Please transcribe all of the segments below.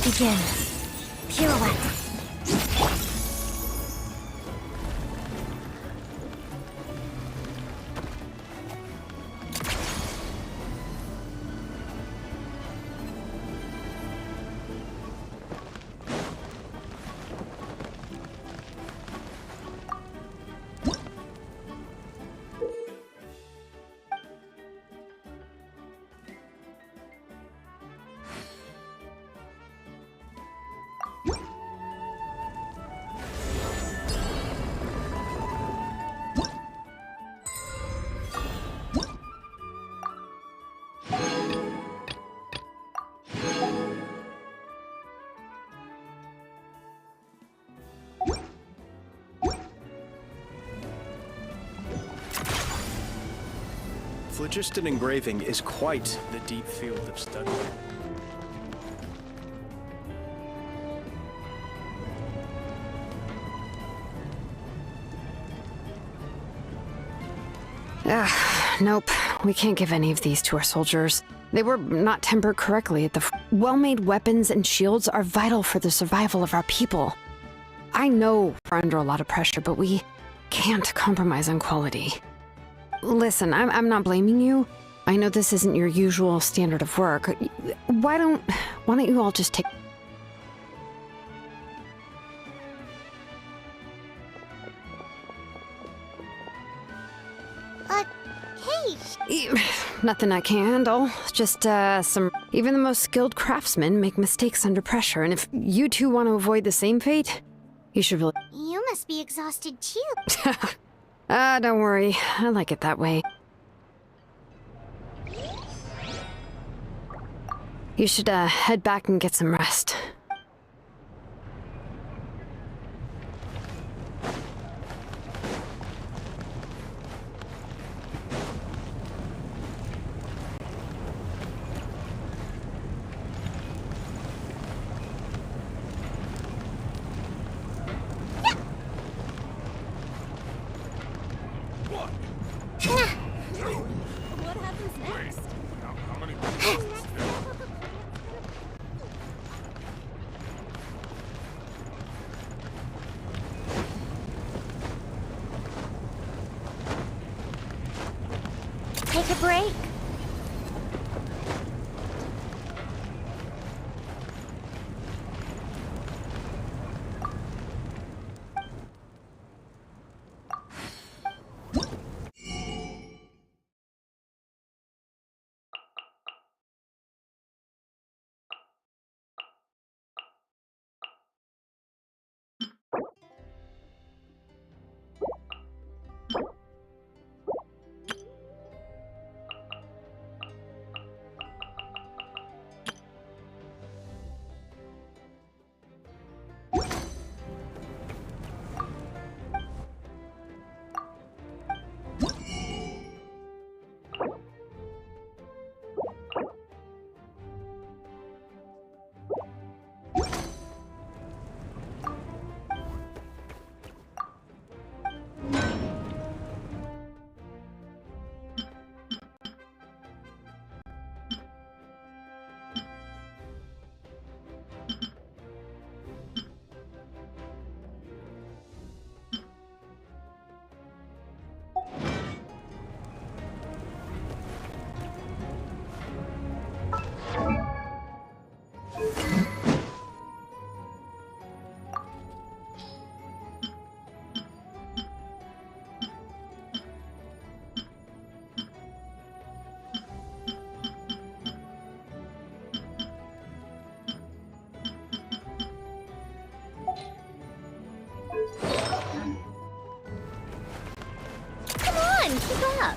Begin. Pirouette. Phlogiston engraving is quite the deep field of study. Nope. We can't give any of these to our soldiers. They were not tempered correctly at the well-made weapons and shields are vital for the survival of our people. I know we're under a lot of pressure, but we can't compromise on quality. Listen, I'm not blaming you. I know this isn't your usual standard of work. Why don't you all just take... Hey! Nothing I can handle. Just, some... Even the most skilled craftsmen make mistakes under pressure, and if you two want to avoid the same fate, you should really... You must be exhausted too. Don't worry. I like it that way. You should, head back and get some rest. What happens next? Take a break. Keep up.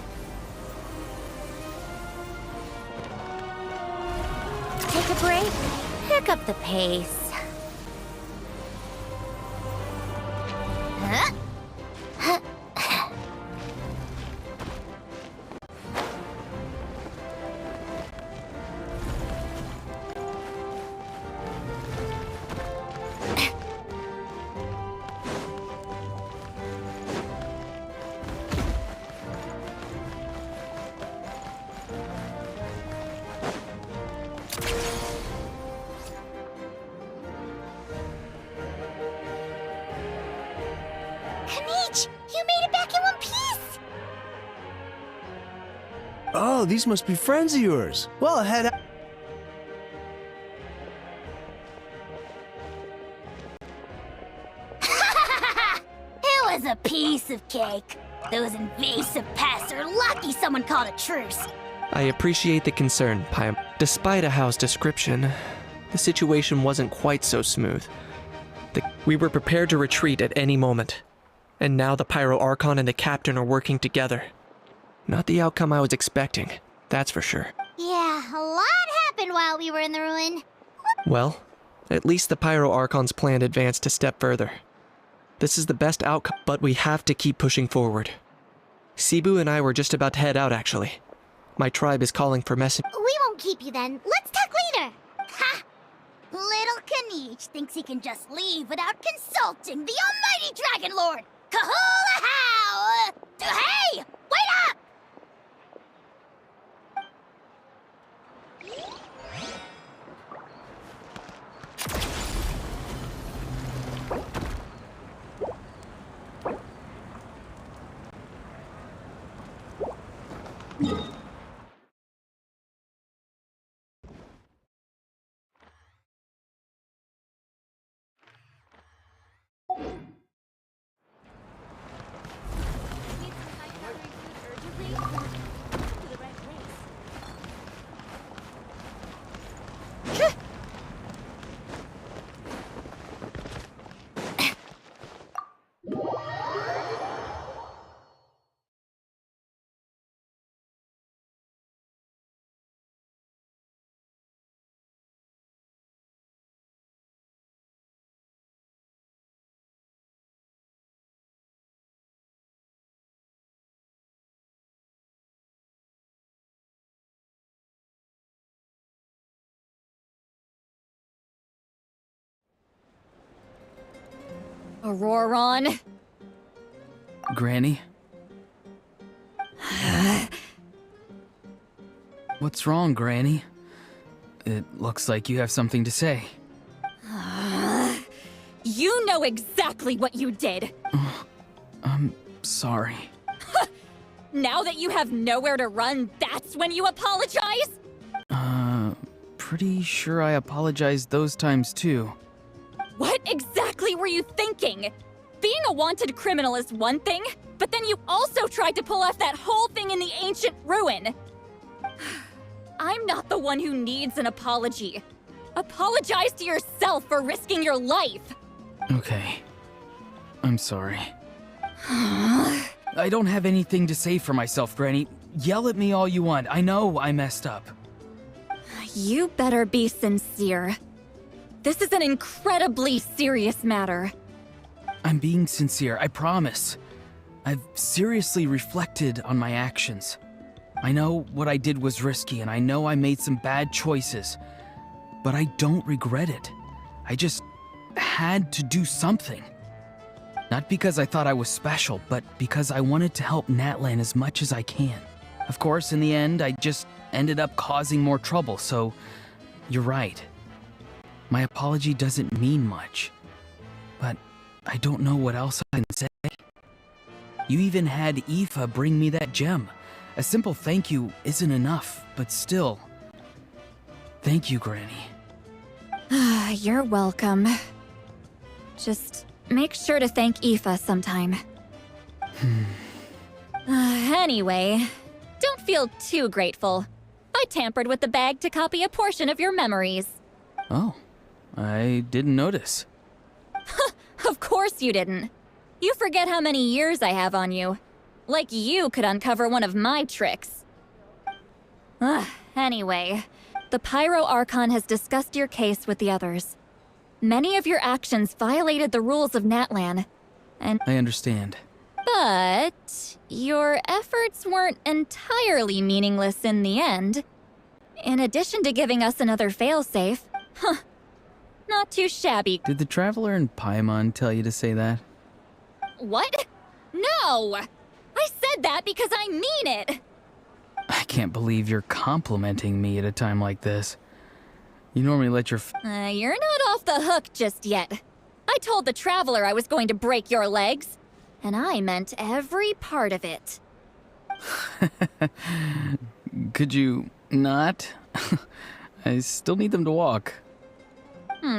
Take a break. Pick up the pace. Huh? Oh, these must be friends of yours. Well, head out. It was a piece of cake. Those invasive pests are lucky someone called a truce. I appreciate the concern, Pym. Despite Ahau's description, the situation wasn't quite so smooth. We were prepared to retreat at any moment. And now the Pyro Archon and the Captain are working together. Not the outcome I was expecting, that's for sure. Yeah, a lot happened while we were in the ruin. Well, at least the Pyro Archon's plan advanced a step further. This is the best outcome, but we have to keep pushing forward. Cebu and I were just about to head out, actually. My tribe is calling for message. We won't keep you then. Let's talk later. Ha! Little Kaniche thinks he can just leave without consulting the almighty Dragon Lord. Kahula how! Hey! Wait up! Auroron. Granny? What's wrong, Granny? It looks like you have something to say. You know exactly what you did. I'm sorry. Now that you have nowhere to run, that's when you apologize? Pretty sure I apologized those times too. What exactly were you thinking? Being a wanted criminal is one thing, but then you also tried to pull off that whole thing in the ancient ruin. I'm not the one who needs an apology. Apologize to yourself for risking your life. Okay. I'm sorry. I don't have anything to say for myself, Granny. Yell at me all you want. I know I messed up. You better be sincere. This is an incredibly serious matter. I'm being sincere, I promise. I've seriously reflected on my actions. I know what I did was risky, and I know I made some bad choices. But I don't regret it. I just had to do something. Not because I thought I was special, but because I wanted to help Natlan as much as I can. Of course, in the end, I just ended up causing more trouble, so you're right. My apology doesn't mean much, but I don't know what else I can say. You even had Aoife bring me that gem. A simple thank you isn't enough, but still. Thank you, Granny. You're welcome. Just make sure to thank Aoife sometime. Anyway, don't feel too grateful. I tampered with the bag to copy a portion of your memories. Oh, I didn't notice. Of course you didn't. You forget how many years I have on you. Like you could uncover one of my tricks. Anyway, the Pyro Archon has discussed your case with the others. Many of your actions violated the rules of Natlan, and— I understand. But your efforts weren't entirely meaningless in the end. In addition to giving us another failsafe, not too shabby. Did the Traveler in Paimon tell you to say that? What? No! I said that because I mean it! I can't believe you're complimenting me at a time like this. You normally let your You're not off the hook just yet. I told the Traveler I was going to break your legs, and I meant every part of it. Could you not? I still need them to walk.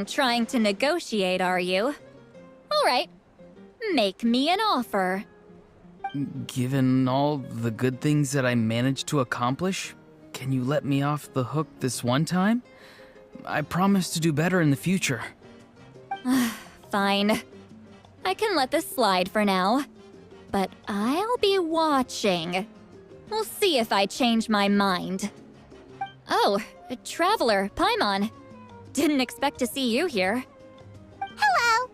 Trying to negotiate, are you? All right. Make me an offer. Given all the good things that I managed to accomplish, can you let me off the hook this one time? I promise to do better in the future. Fine. I can let this slide for now. But I'll be watching. We'll see if I change my mind. Oh, a traveler, Paimon. Didn't expect to see you here. Hello!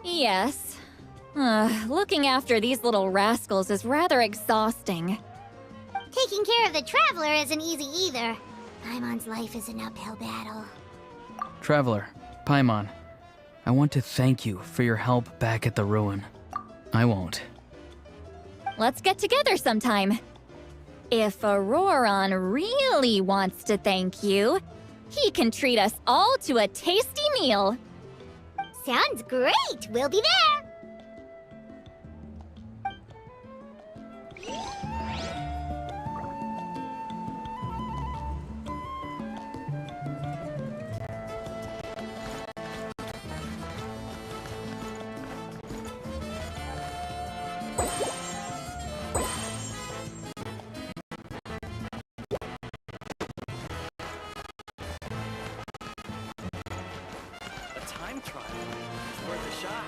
Yes. Looking after these little rascals is rather exhausting. Taking care of the traveler isn't easy either. Paimon's life is an uphill battle. Traveler, Paimon, I want to thank you for your help back at the ruin. I won't. Let's get together sometime. If Auroron really wants to thank you, he can treat us all to a tasty meal. Sounds great! We'll be there! A time trial is worth a shot.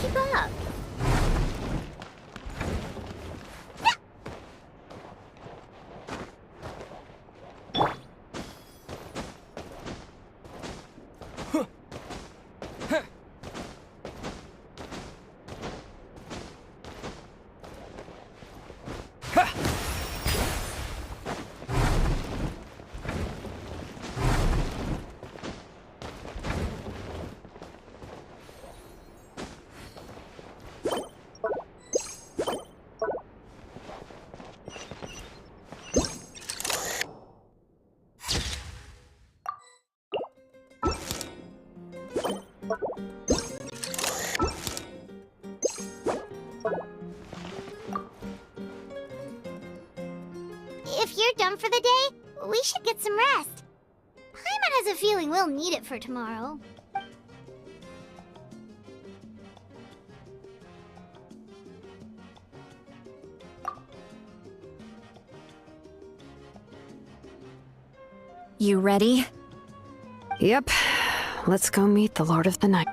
Keep up! If you're done for the day, we should get some rest. Paimon has a feeling we'll need it for tomorrow. You ready? Yep. Let's go meet the Lord of the Night.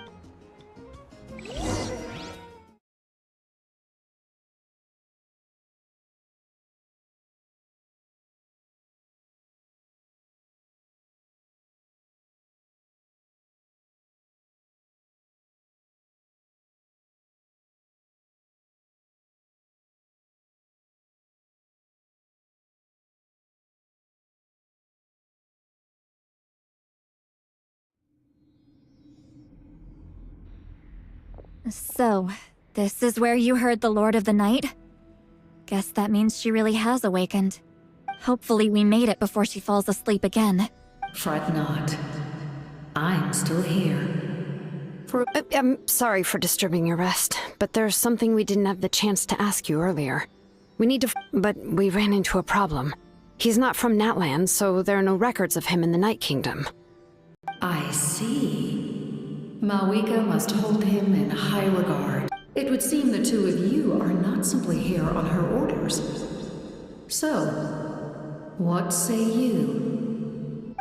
So, this is where you heard the Lord of the Night? Guess that means she really has awakened. Hopefully we made it before she falls asleep again. Fret not. I'm still here. I'm sorry for disturbing your rest, but there's something we didn't have the chance to ask you earlier. We need to but we ran into a problem. He's not from Natlan, so there are no records of him in the Night Kingdom. I see. Mawika must hold him in high regard. It would seem the two of you are not simply here on her orders. So, what say you?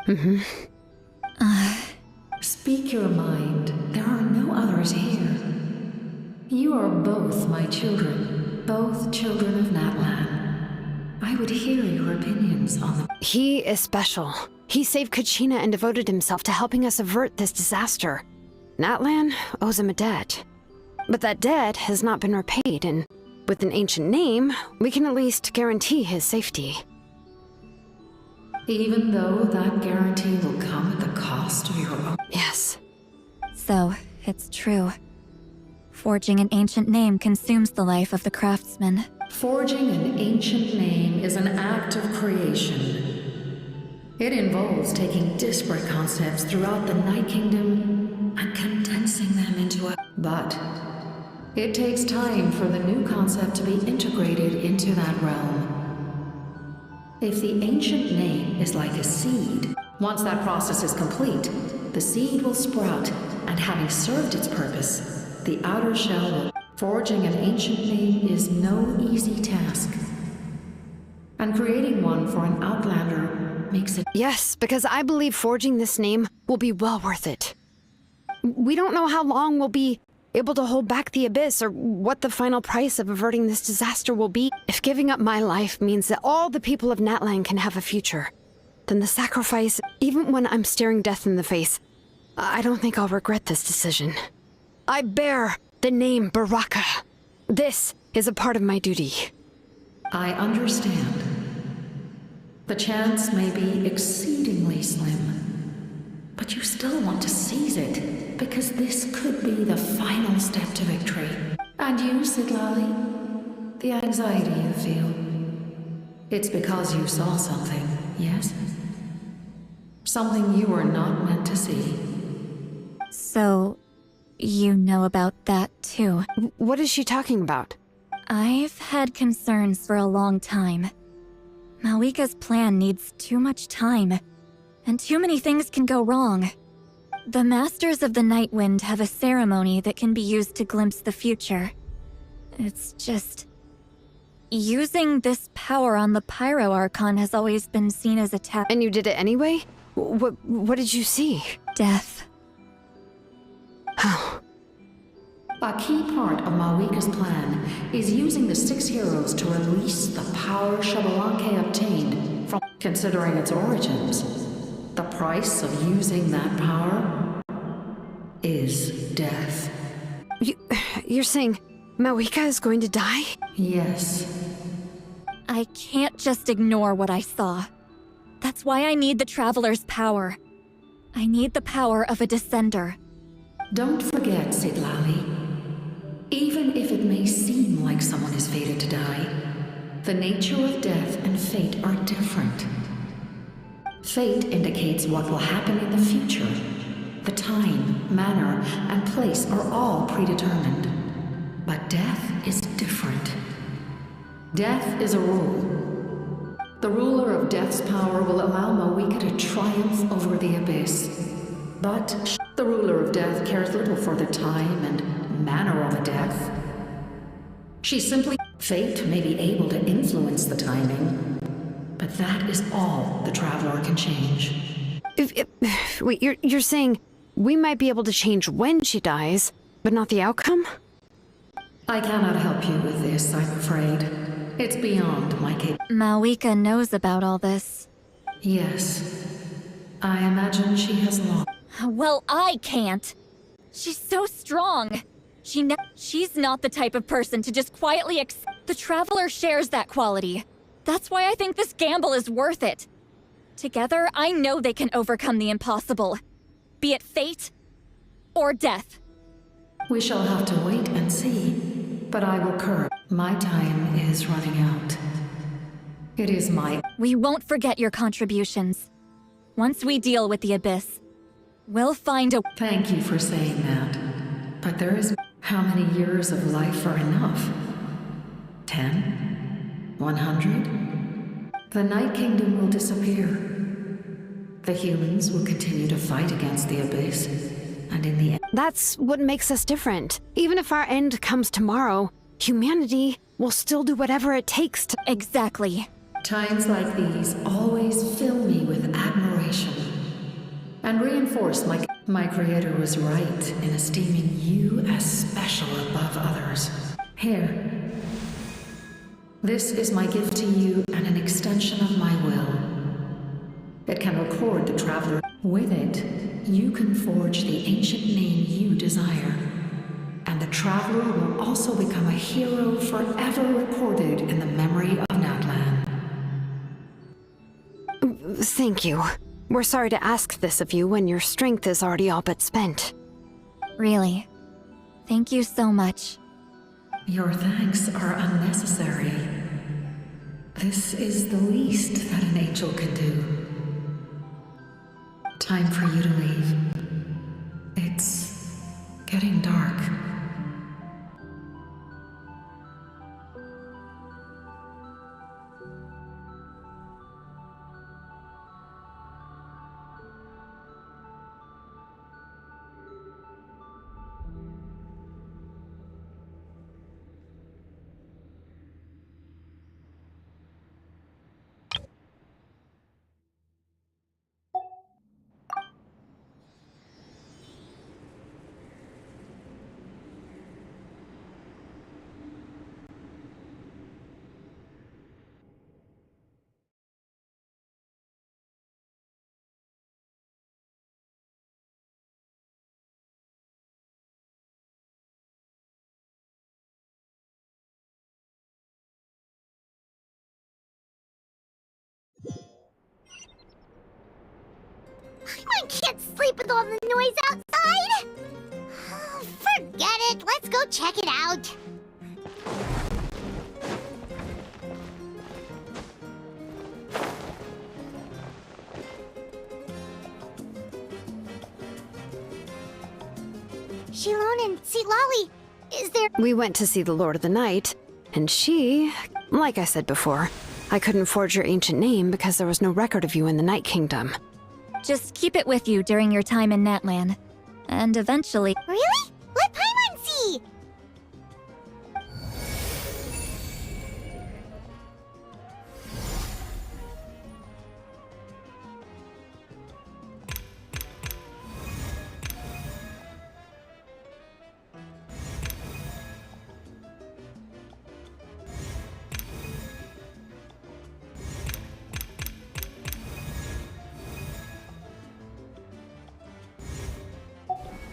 Speak your mind. There are no others here. You are both my children, both children of Natlan. I would hear your opinions on the... He is special. He saved Kachina and devoted himself to helping us avert this disaster. Natlan owes him a debt. But that debt has not been repaid, and with an ancient name, we can at least guarantee his safety. Even though that guarantee will come at the cost of your own... Yes. So, it's true. Forging an ancient name consumes the life of the craftsman. Forging an ancient name is an act of creation. It involves taking disparate concepts throughout the Night Kingdom and condensing them into a... But it takes time for the new concept to be integrated into that realm. If the ancient name is like a seed, once that process is complete, the seed will sprout, and having served its purpose, the outer shell will... Forging an ancient name is no easy task. And creating one for an outlander makes it... Yes, because I believe forging this name will be well worth it. We don't know how long we'll be able to hold back the abyss or what the final price of averting this disaster will be. If giving up my life means that all the people of Natlan can have a future, then the sacrifice, even when I'm staring death in the face, I don't think I'll regret this decision. I bear the name Baraka. This is a part of my duty. I understand. The chance may be exceedingly slim, but you still want to seize it, because this could be the final step to victory. And you, Sidlali, the anxiety you feel, it's because you saw something, yes? Something you were not meant to see. So, you know about that too. What is she talking about? I've had concerns for a long time. Mawika's plan needs too much time, and too many things can go wrong. The Masters of the Night Wind have a ceremony that can be used to glimpse the future. It's just... using this power on the Pyro Archon has always been seen as a And you did it anyway? What did you see? Death. Oh. A key part of Mawika's plan is using the 6 heroes to release the power Xbalanque obtained from... Considering its origins, the price of using that power is death. You're saying Mawika is going to die? Yes. I can't just ignore what I saw. That's why I need the Traveler's power. I need the power of a Descender. Don't forget, Sidlali. Even if it may seem like someone is fated to die, the nature of death and fate are different. Fate indicates what will happen in the future. The time, manner, and place are all predetermined. But death is different. Death is a rule. The ruler of death's power will allow Mawika to triumph over the abyss. But the ruler of death cares little for the time and manner of a death. She simply... Fate may be able to influence the timing, but that is all the Traveler can change. Wait, you're saying we might be able to change when she dies, but not the outcome? I cannot help you with this, I'm afraid. It's beyond my capability. Mawika knows about all this. Yes. I imagine she has lost. Well, I can't. She's so strong. She's not the type of person to just quietly The Traveler shares that quality. That's why I think this gamble is worth it. Together, I know they can overcome the impossible. Be it fate or death. We shall have to wait and see. But I will curb. My time is running out. It is my... We won't forget your contributions. Once we deal with the Abyss, we'll find a... Thank you for saying that. But there is... How many years of life are enough? 10? 100? The Night Kingdom will disappear. The humans will continue to fight against the Abyss, and in the end... That's what makes us different. Even if our end comes tomorrow, humanity will still do whatever it takes to... Exactly. Times like these always fill me with admiration, and reinforce my creator was right in esteeming you as special above others. Here. This is my gift to you and an extension of my will. It can record the traveler. With it, you can forge the ancient name you desire. And the traveler will also become a hero forever recorded in the memory of Natlan. Thank you. We're sorry to ask this of you when your strength is already all but spent. Really. Thank you so much. Your thanks are unnecessary. This is the least that an angel can do. Time for you to leave. It's getting dark. I can't sleep with all the noise outside! Oh, forget it, let's go check it out. Shilon and Sitlali, is there— We went to see the Lord of the Night, and she, like I said before, I couldn't forge your ancient name because there was no record of you in the Night Kingdom. Just keep it with you during your time in Natlan. And eventually— Really? Let Paimon see!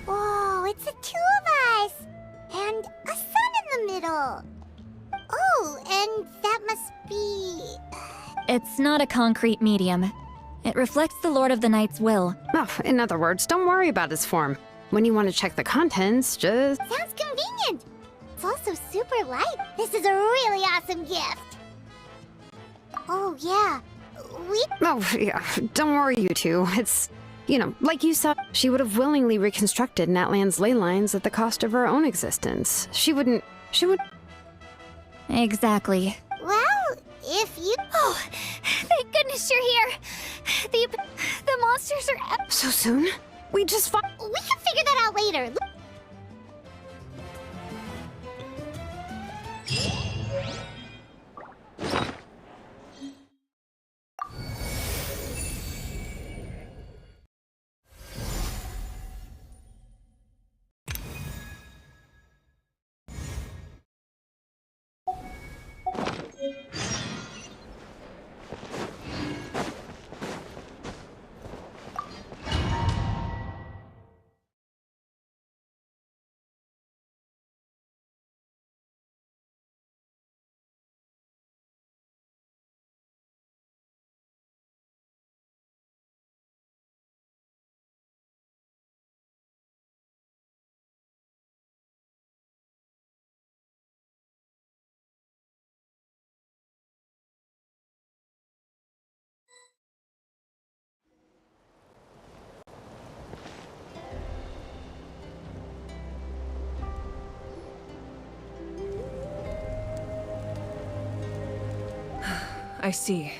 Whoa, it's the two of us! And a sun in the middle! Oh, and that must be— it's not a concrete medium. It reflects the Lord of the Night's will. Oh, in other words, don't worry about his form. When you want to check the contents, just... Sounds convenient! It's also super light. This is a really awesome gift! Oh, yeah. Oh, yeah, don't worry, you two. It's, you know, like you saw, she would have willingly reconstructed Natlan's ley lines at the cost of her own existence. She would... Exactly. Well, if you— Oh, thank goodness you're here. The monsters are— So soon? We just fought... We can figure that out later. I see.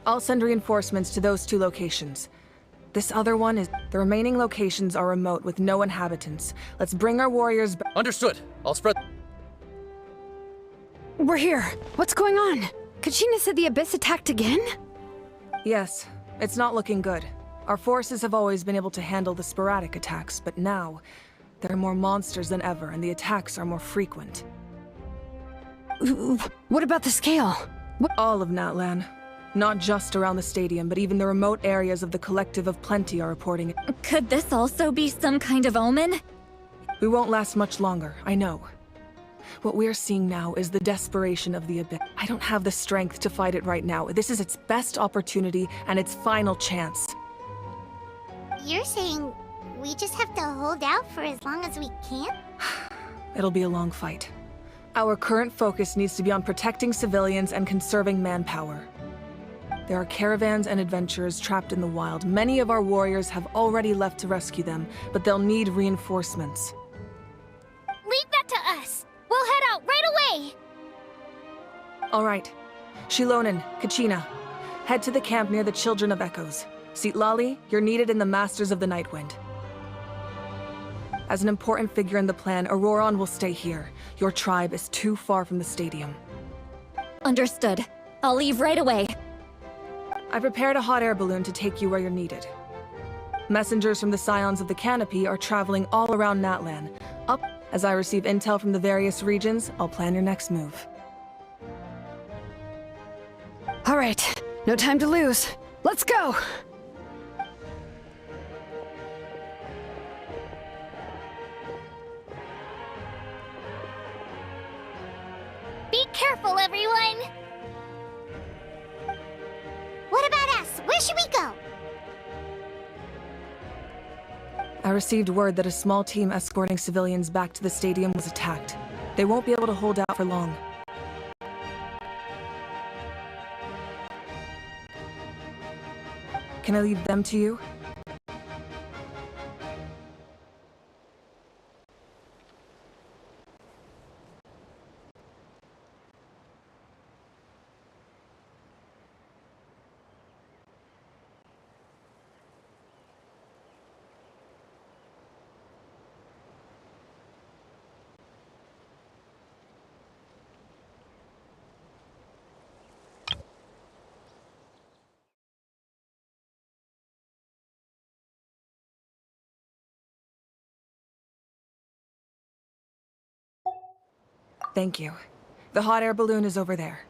I'll send reinforcements to those two locations. This other one is— the remaining locations are remote with no inhabitants. Let's bring our warriors back. Understood. I'll spread— We're here. What's going on? Kachina said the Abyss attacked again? Yes, it's not looking good. Our forces have always been able to handle the sporadic attacks, but now there are more monsters than ever and the attacks are more frequent. What about the scale? All of Natlan. Not just around the stadium, but even the remote areas of the Collective of Plenty are reporting it. Could this also be some kind of omen? We won't last much longer, I know. What we're seeing now is the desperation of the Abyss. I don't have the strength to fight it right now. This is its best opportunity and its final chance. You're saying we just have to hold out for as long as we can? It'll be a long fight. Our current focus needs to be on protecting civilians and conserving manpower. There are caravans and adventurers trapped in the wild. Many of our warriors have already left to rescue them, but they'll need reinforcements. Leave that to us! We'll head out right away! All right. Shilonen, Kachina, head to the camp near the Children of Echoes. Lali, you're needed in the Masters of the Nightwind. As an important figure in the plan, Auroron will stay here. Your tribe is too far from the stadium. Understood. I'll leave right away. I prepared a hot air balloon to take you where you're needed. Messengers from the Scions of the Canopy are traveling all around Natlan. As I receive intel from the various regions, I'll plan your next move. All right, no time to lose. Let's go! Be careful, everyone! What about us? Where should we go? I received word that a small team escorting civilians back to the stadium was attacked. They won't be able to hold out for long. Can I leave them to you? Thank you. The hot air balloon is over there.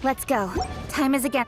Let's go. Time is again.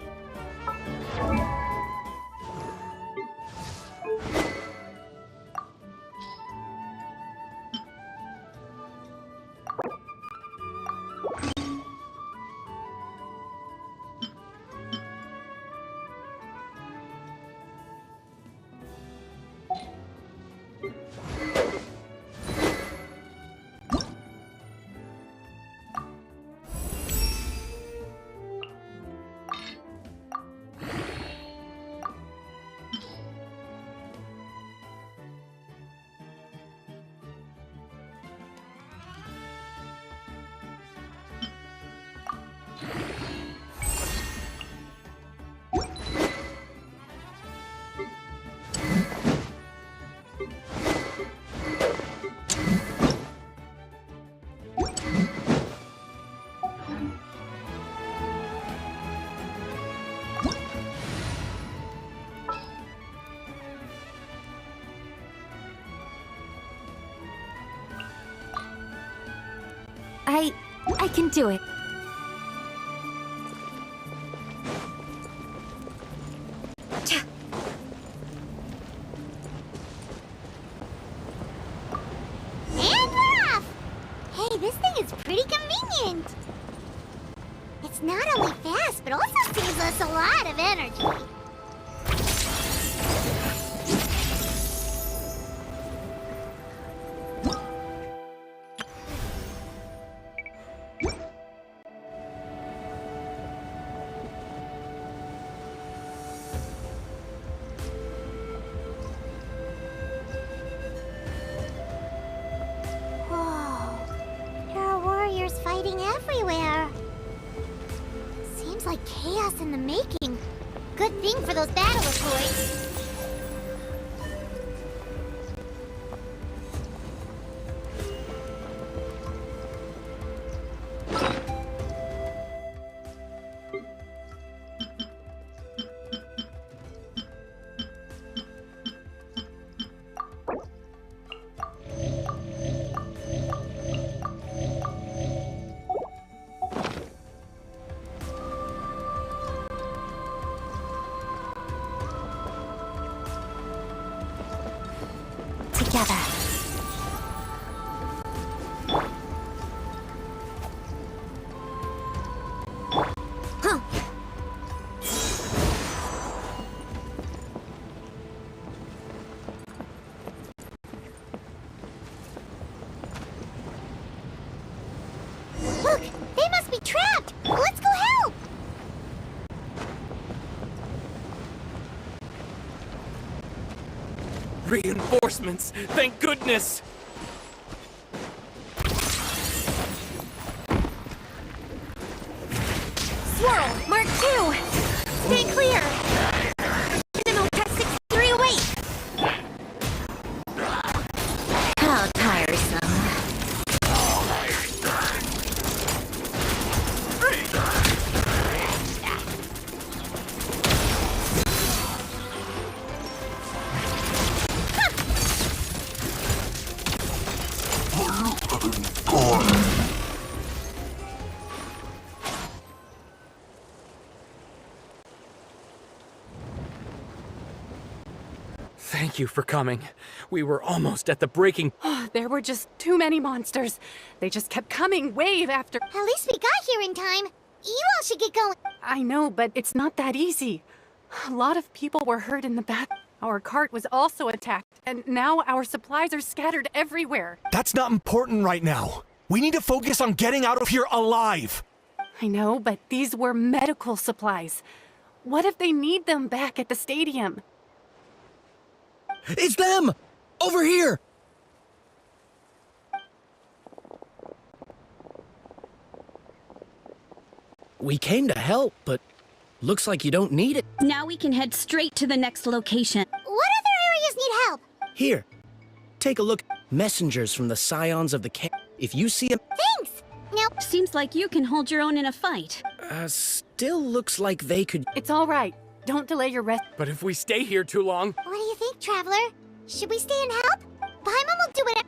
I can do it. And off! Hey, this thing is pretty convenient. It's not only fast, but also saves us a lot of energy. Fighting everywhere. Seems like chaos in the making. Good thing for those battle toys. Together. Huh. Look, they must be trapped. Let's go help. Reinforcements! Thank goodness! Swirl, Mark 2! Stay clear! Criminal Test 63 away! How tiresome. Thank you for coming. We were almost at the breaking... There were just too many monsters. They just kept coming wave after... At least we got here in time. You all should get going. I know, but it's not that easy. A lot of people were hurt in the bath. Our cart was also attacked, and now our supplies are scattered everywhere. That's not important right now. We need to focus on getting out of here alive. I know, but these were medical supplies. What if they need them back at the stadium? It's them! Over here! We came to help, but looks like you don't need it. Now we can head straight to the next location. What other areas need help? Here, take a look. Messengers from the Scions of the Camp. If you see them... Thanks! Now... Seems like you can hold your own in a fight. Still looks like they could... It's all right. Don't delay your rest. But if we stay here too long... What do you think, Traveler? Should we stay and help? Paimon will do it.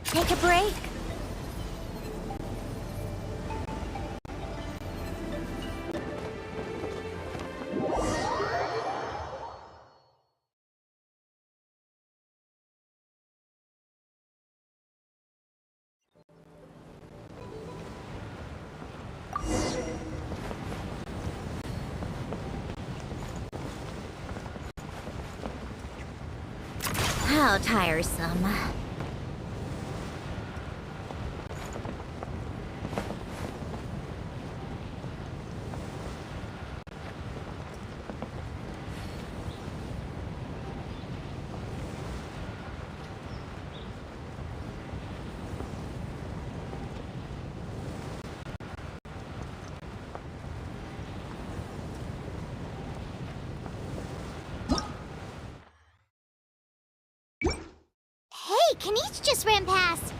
Take a break. How tiresome. Hey, Kanish just ran past.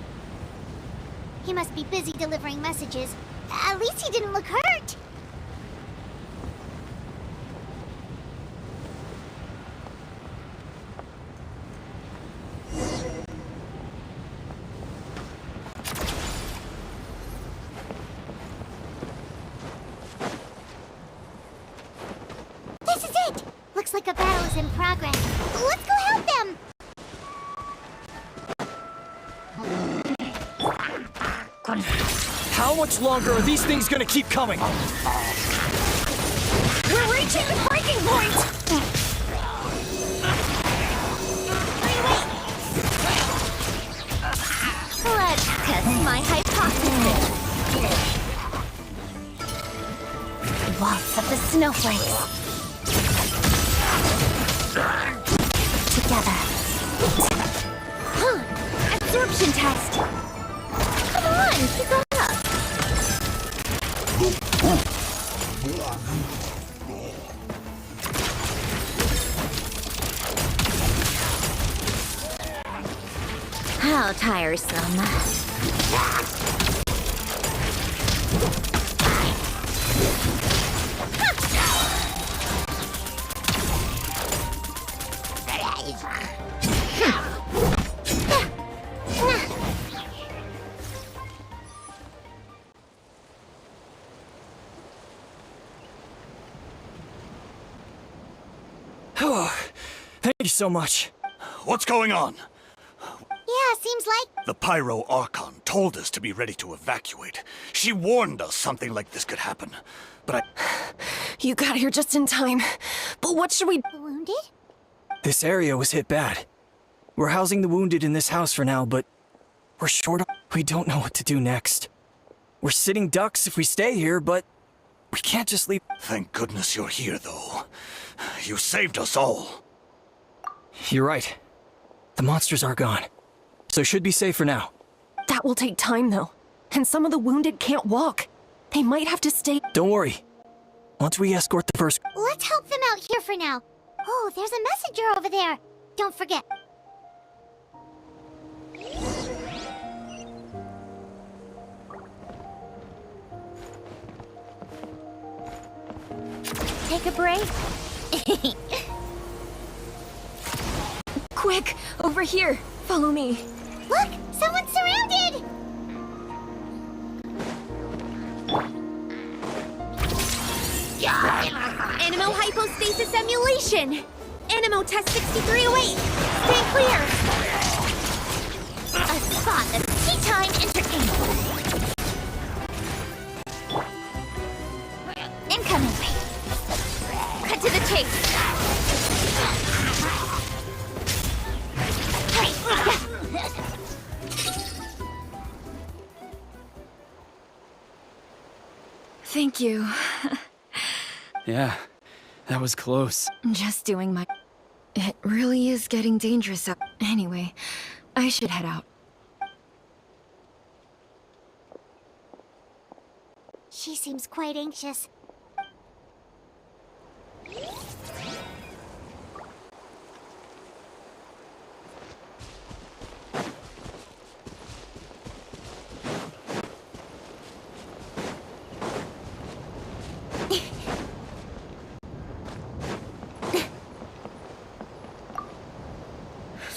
He must be busy delivering messages. At least he didn't look hurt. This is it! Looks like a battle is in progress. Let's go help them! How much longer are these things gonna keep coming? We're reaching the breaking point! Let's test my hypothesis. Waltz of the snowflakes. Together. Absorption test. Come on, keep going up. How tiresome. Thank you so much. What's going on? Yeah, seems like... The Pyro Archon told us to be ready to evacuate. She warned us something like this could happen. But I... You got here just in time. But what should we... Wounded? This area was hit bad. We're housing the wounded in this house for now, but we're short on... We don't know what to do next. We're sitting ducks if we stay here, but we can't just leave... Thank goodness you're here, though. You saved us all. You're right. The monsters are gone. So should be safe for now. That will take time, though. And some of the wounded can't walk. They might have to stay... Don't worry. Once we escort the first... Let's help them out here for now. Oh, there's a messenger over there. Don't forget. Take a break. Quick! Over here! Follow me. Look! Someone's surrounded! Animo hypostasis emulation! Animo test 6308! Stay clear! A spot that's tea time interchangeable. Incoming! Cut to the chase! Thank you. Yeah, that was close. Just doing my... It really is getting dangerous up... Anyway, I should head out. She seems quite anxious.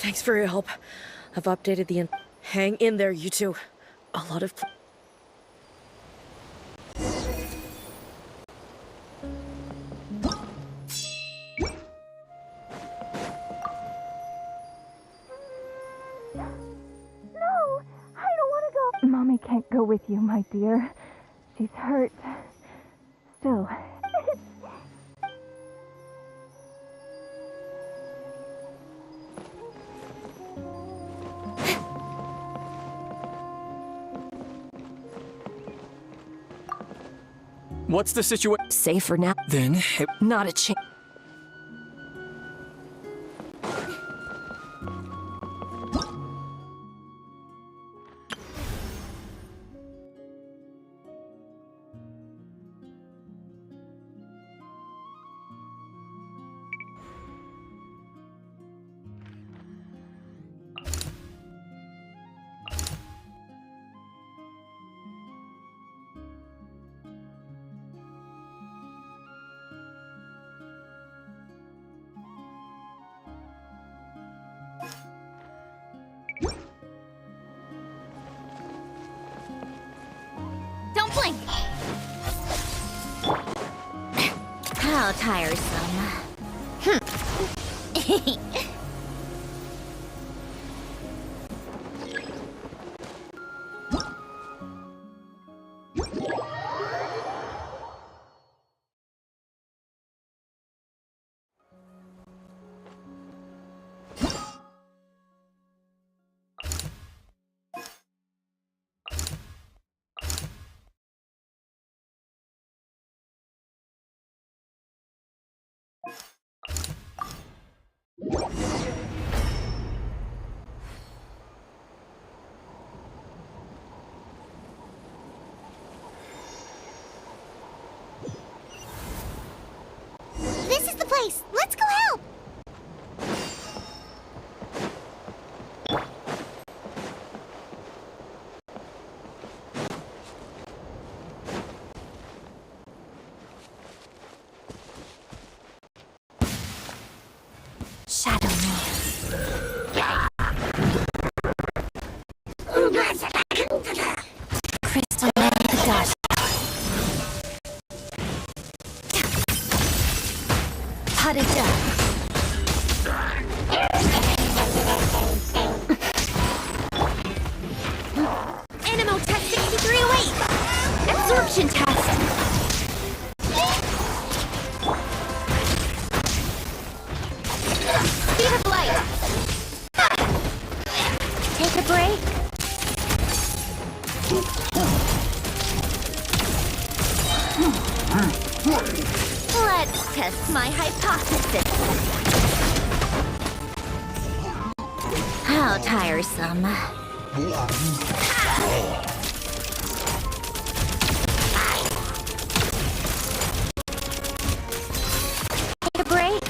Thanks for your help. I've updated the... Hang in there, you two. A lot of... Mommy can't go with you, my dear. She's hurt. Still. What's the situation? Safe for now. Then, Not a chance. Don't blink! How tiresome. This is the place! Let's go help! Shadow me. Crystal dust. Potted dust. Animo test 6308. Absorption test. Speed of light. Take a break. Let's test my hypothesis. How tiresome. Take a break.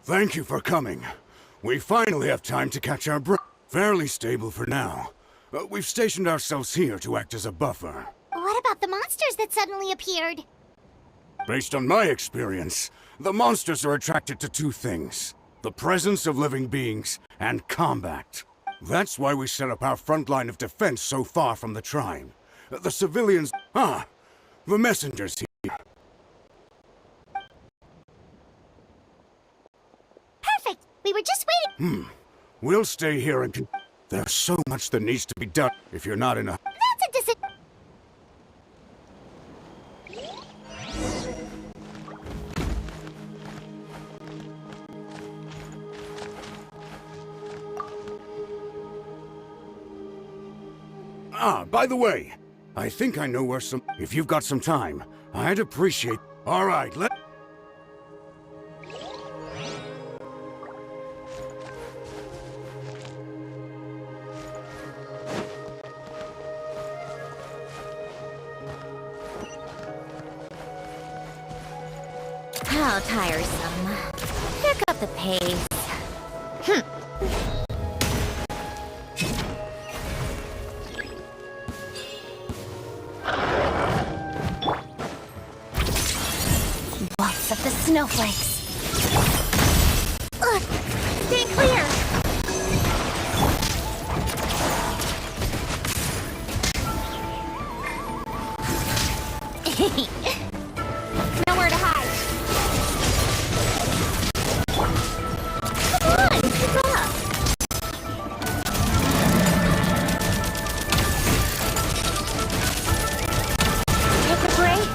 Thank you for coming. We finally have time to catch our breath. Fairly stable for now. We've stationed ourselves here to act as a buffer. What about the monsters that suddenly appeared? Based on my experience, the monsters are attracted to two things: the presence of living beings and combat. That's why we set up our front line of defense so far from the tribe. The civilians... the messengers here. Perfect! We were just waiting. We'll stay here and there's so much that needs to be done if you're not in a... That's a by the way, I think I know where some... If you've got some time, I'd appreciate... All right, How tiresome. Pick up the pace. Lots of the snowflakes. Ugh! Stay clear! Nowhere to hide. Come on, keep up. Take a break.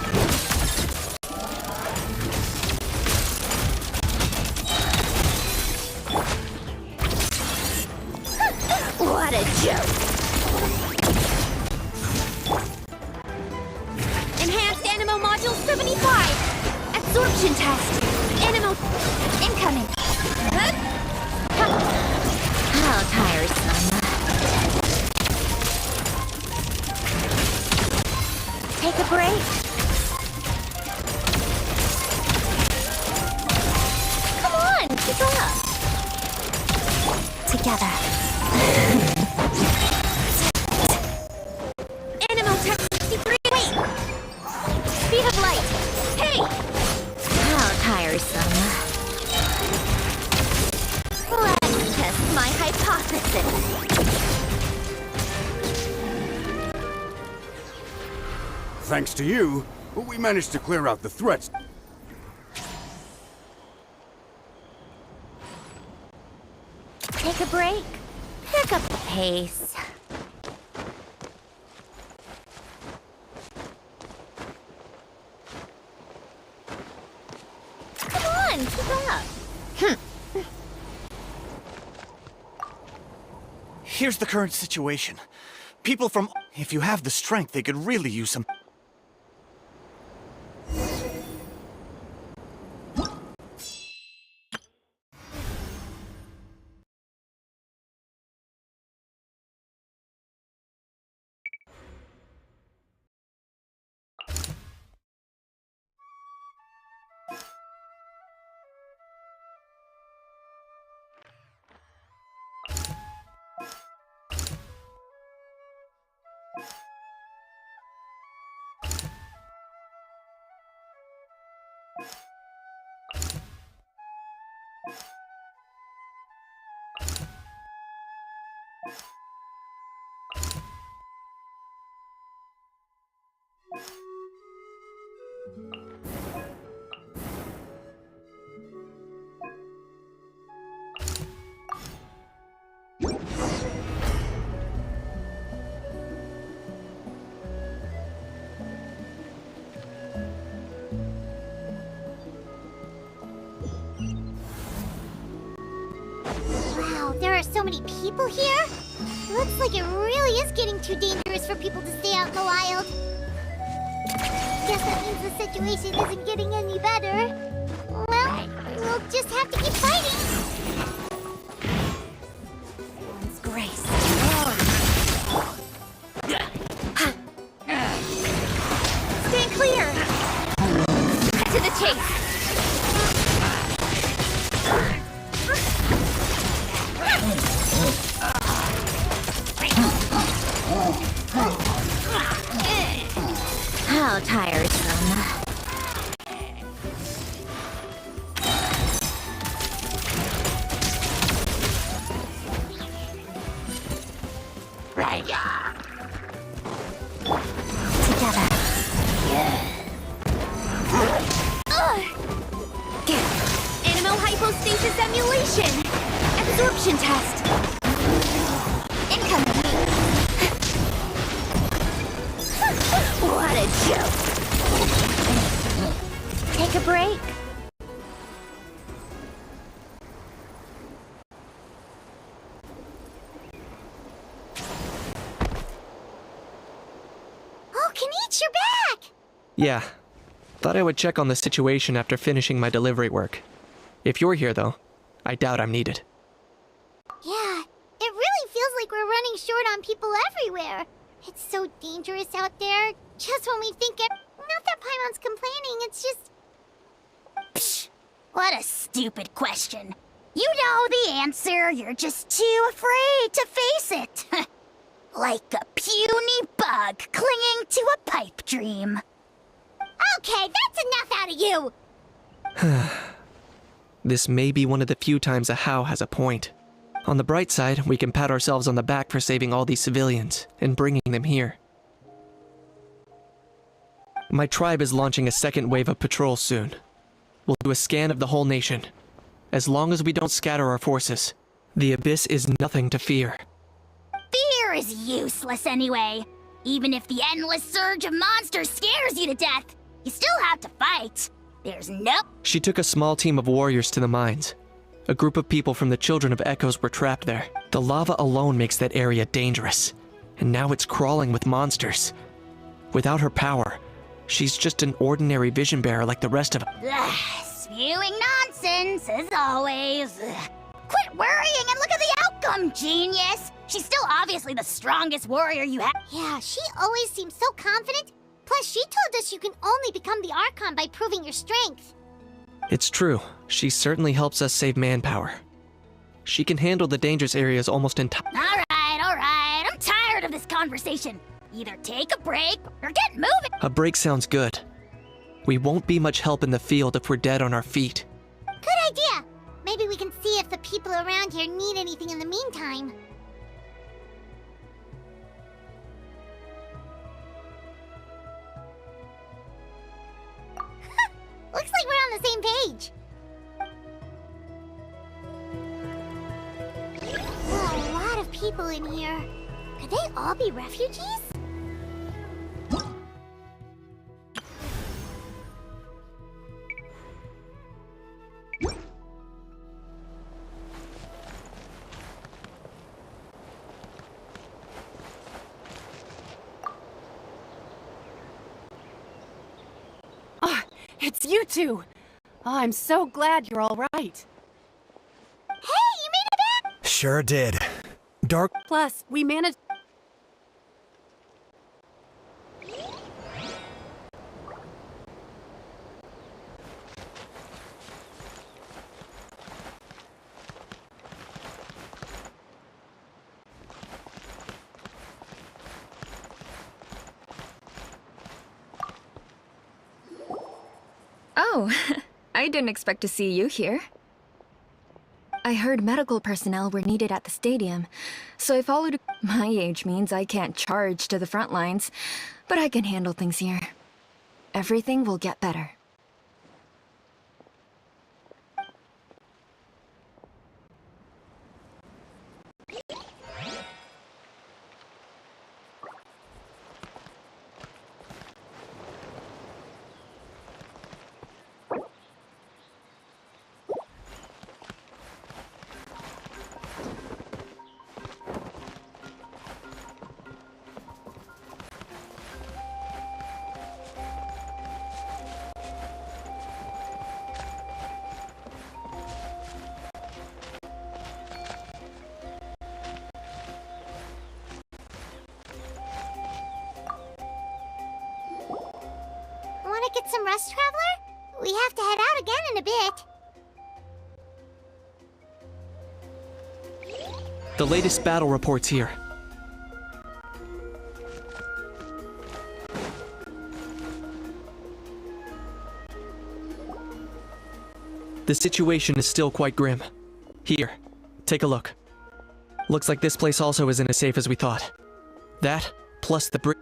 Absorption test. Animal incoming. How tiresome. Take a break. Come on, keep up. Together. Animal tech 63. Wait. Speed of light. Hey! How tiresome. Let's test my hypothesis. Thanks to you, we managed to clear out the threats. Take a break. Pick up the pace. Come on, keep up. Here's the current situation. People from... If you have the strength, they could really use some... Wow, there are so many people here. Looks like it really is getting too dangerous for people to stay out in the wild. Guess that means the situation isn't getting any better. Well, we'll just have to keep fighting. One's grace. Stand clear. Cut to the chase. How tiresome. Right. Together. Animal hypostasis emulation. Absorption test. Incoming. What a joke. Take a break. Oh, Kenichi, you're back! Yeah. Thought I would check on the situation after finishing my delivery work. If you're here, though, I doubt I'm needed. Yeah, it really feels like we're running short on people everywhere. It's so dangerous out there. Just when we think it... Not that Paimon's complaining, it's just... Psh, what a stupid question. You know the answer, you're just too afraid to face it. Like a puny bug clinging to a pipe dream. Okay, that's enough out of you! This may be one of the few times a How has a point. On the bright side, we can pat ourselves on the back for saving all these civilians and bringing them here. My tribe is launching a second wave of patrols soon. We'll do a scan of the whole nation. As long as we don't scatter our forces, the Abyss is nothing to fear. Fear is useless anyway. Even if the endless surge of monsters scares you to death, you still have to fight. There's no... She took a small team of warriors to the mines. A group of people from the Children of Echoes were trapped there. The lava alone makes that area dangerous. And now it's crawling with monsters. Without her power, She's just an ordinary vision bearer like the rest of us. Spewing nonsense, as always. Quit worrying and look at the outcome, genius! She's still obviously the strongest warrior you have. Yeah, she always seems so confident. Plus, she told us you can only become the Archon by proving your strength. It's true. She certainly helps us save manpower. She can handle the dangerous areas almost entirely. All right. I'm tired of this conversation. Either take a break or get moving. A break sounds good. We won't be much help in the field if we're dead on our feet. Good idea. Maybe we can see if the people around here need anything in the meantime. Looks like we're on the same page. There are a lot of people in here. Could they all be refugees? It's you two! Oh, I'm so glad you're all right. Hey, you made it back! Sure did. Dark. Plus, we managed. Oh, I didn't expect to see you here. I heard medical personnel were needed at the stadium, so I followed. My age means I can't charge to the front lines, but I can handle things here. Everything will get better. Want to get some rest, Traveler? We have to head out again in a bit. The latest battle reports here. The situation is still quite grim. Here, take a look. Looks like this place also isn't as safe as we thought. That, plus the bridge.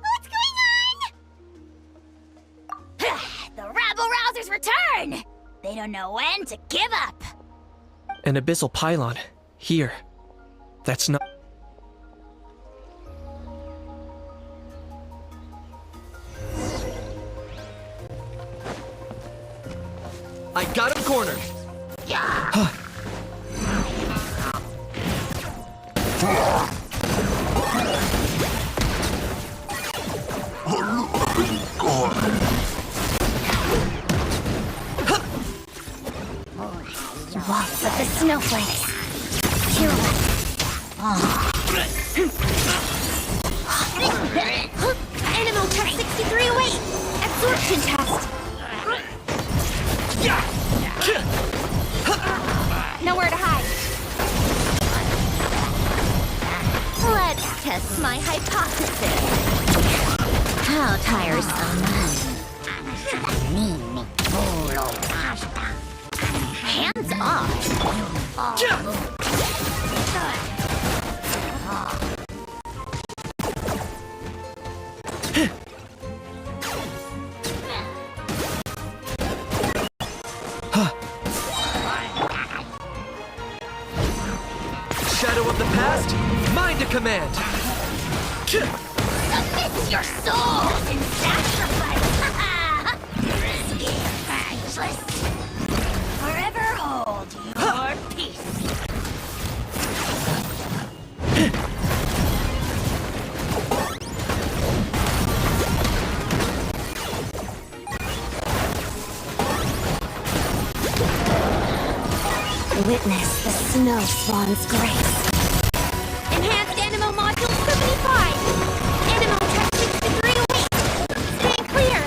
What's going on? The rabble-rousers return! They don't know when to give up. An abyssal pylon. Here. That's not. I got him cornered. Waltz of the snowflakes. Kill them. Animal test 6308. Absorption test. Nowhere to hide. Let's test my hypothesis. How tiresome. Hands off. Shadow of the past, mind to command. Submit your souls in sacrifice. Forever hold your peace. Witness the snow swan's grace. Enhanced Animo Module 75! Animo Tech 63 away! Stand clear!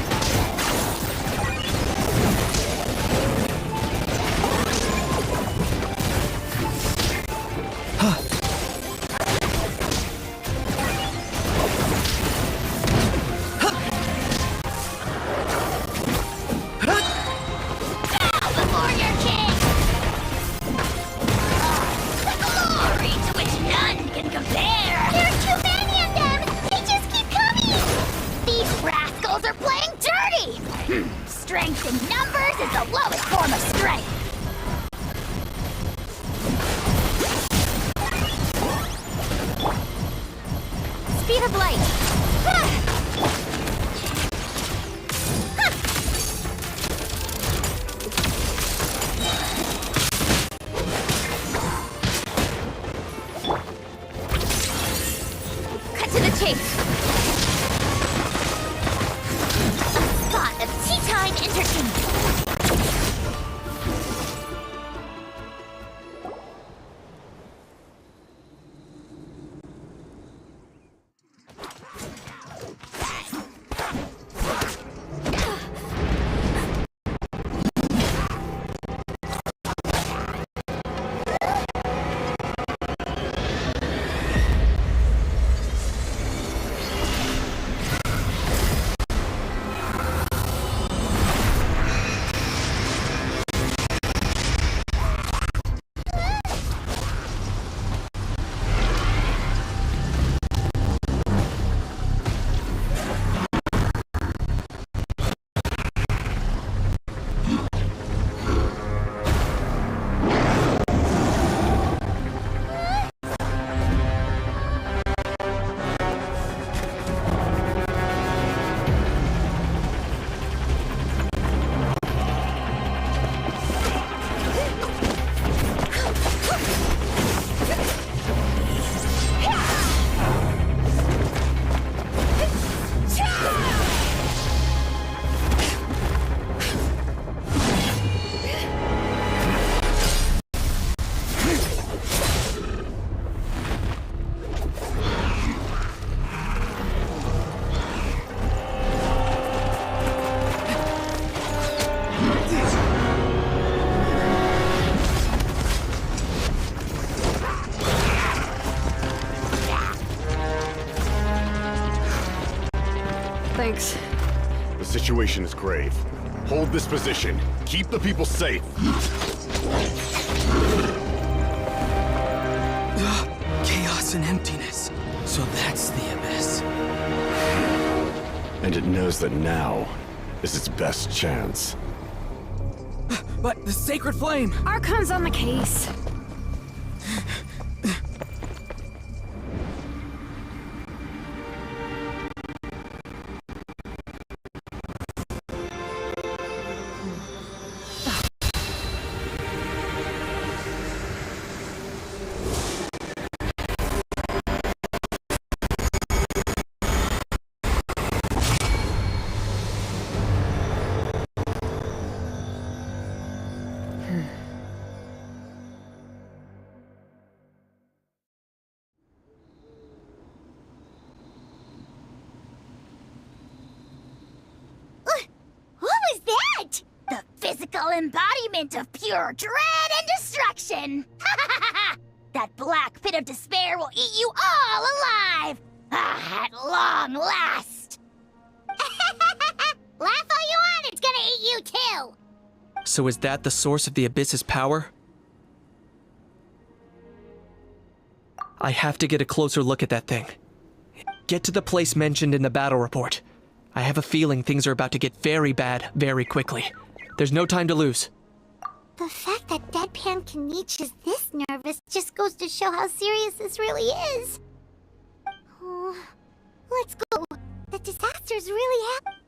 Strength in numbers is the lowest form of strength. Speed of light. Cut to the chase. Tea-time entertainment. Thanks. The situation is grave. Hold this position. Keep the people safe. Chaos and emptiness. So that's the abyss. And it knows that now is its best chance. But the sacred flame! Archon's on the case. Physical embodiment of pure dread and destruction! That black pit of despair will eat you all alive! At long last! Laugh all you want, it's gonna eat you too! So is that the source of the Abyss's power? I have to get a closer look at that thing. Get to the place mentioned in the battle report. I have a feeling things are about to get very bad very quickly. There's no time to lose. The fact that Deadpan Kaniche is this nervous just goes to show how serious this really is. Oh, let's go. The disaster's really happening.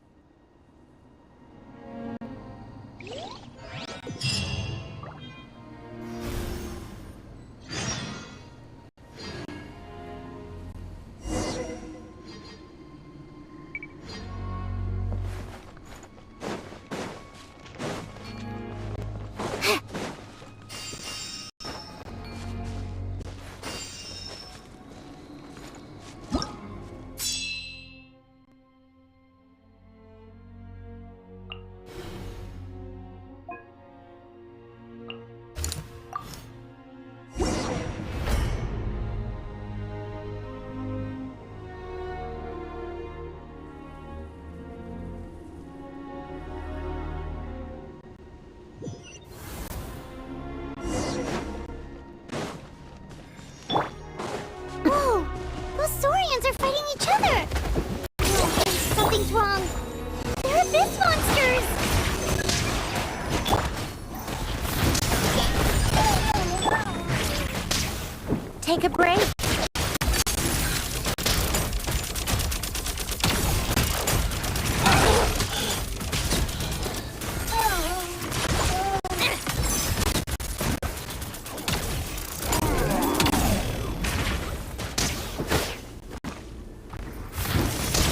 Take a break.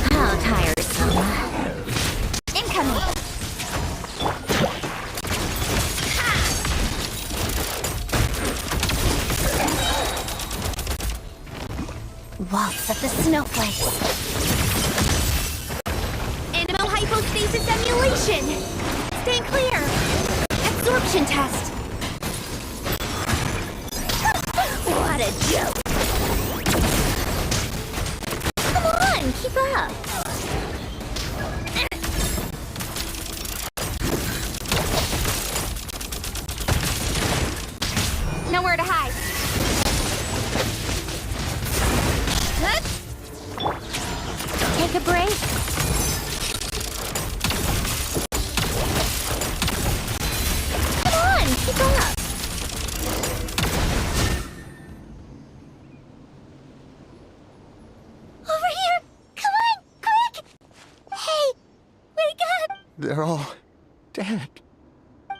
How tiresome. Incoming. Waltz of the snowflakes. Animal hypostasis emulation. Stay clear. Absorption test. What a joke. Come on, keep up. Nowhere to hide. Take a break. Come on, keep up. Over here! Come on, quick! Hey, wake up! They're all dead.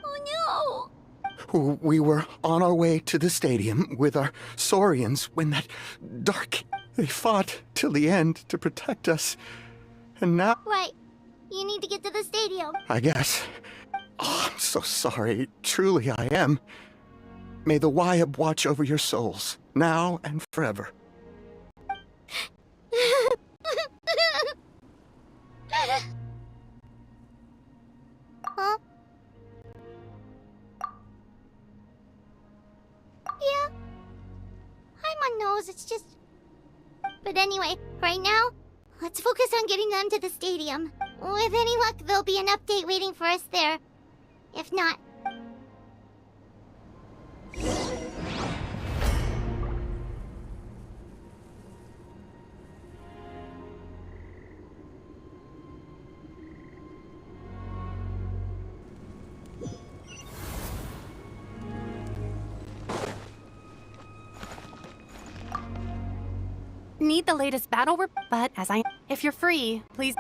Oh no! We were on our way to the stadium with our saurians when that dark... They fought till the end to protect us. And now... Right. You need to get to the stadium. I guess. Oh, I'm so sorry. Truly I am. May the Wyab watch over your souls, now and forever. Huh? Yeah. I'm on nose, it's just... But anyway, right now, let's focus on getting them to the stadium. With any luck, there'll be an update waiting for us there. If not... Need the latest battle but if you're free, please.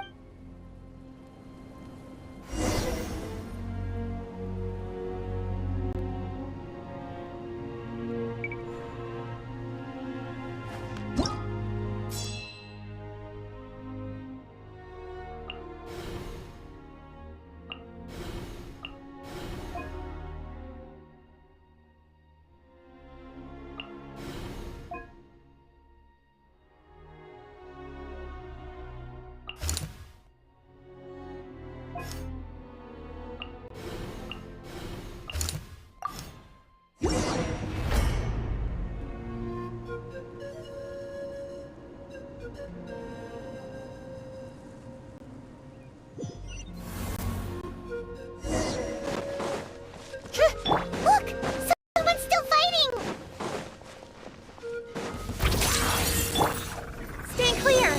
Look! Someone's still fighting! Stand clear!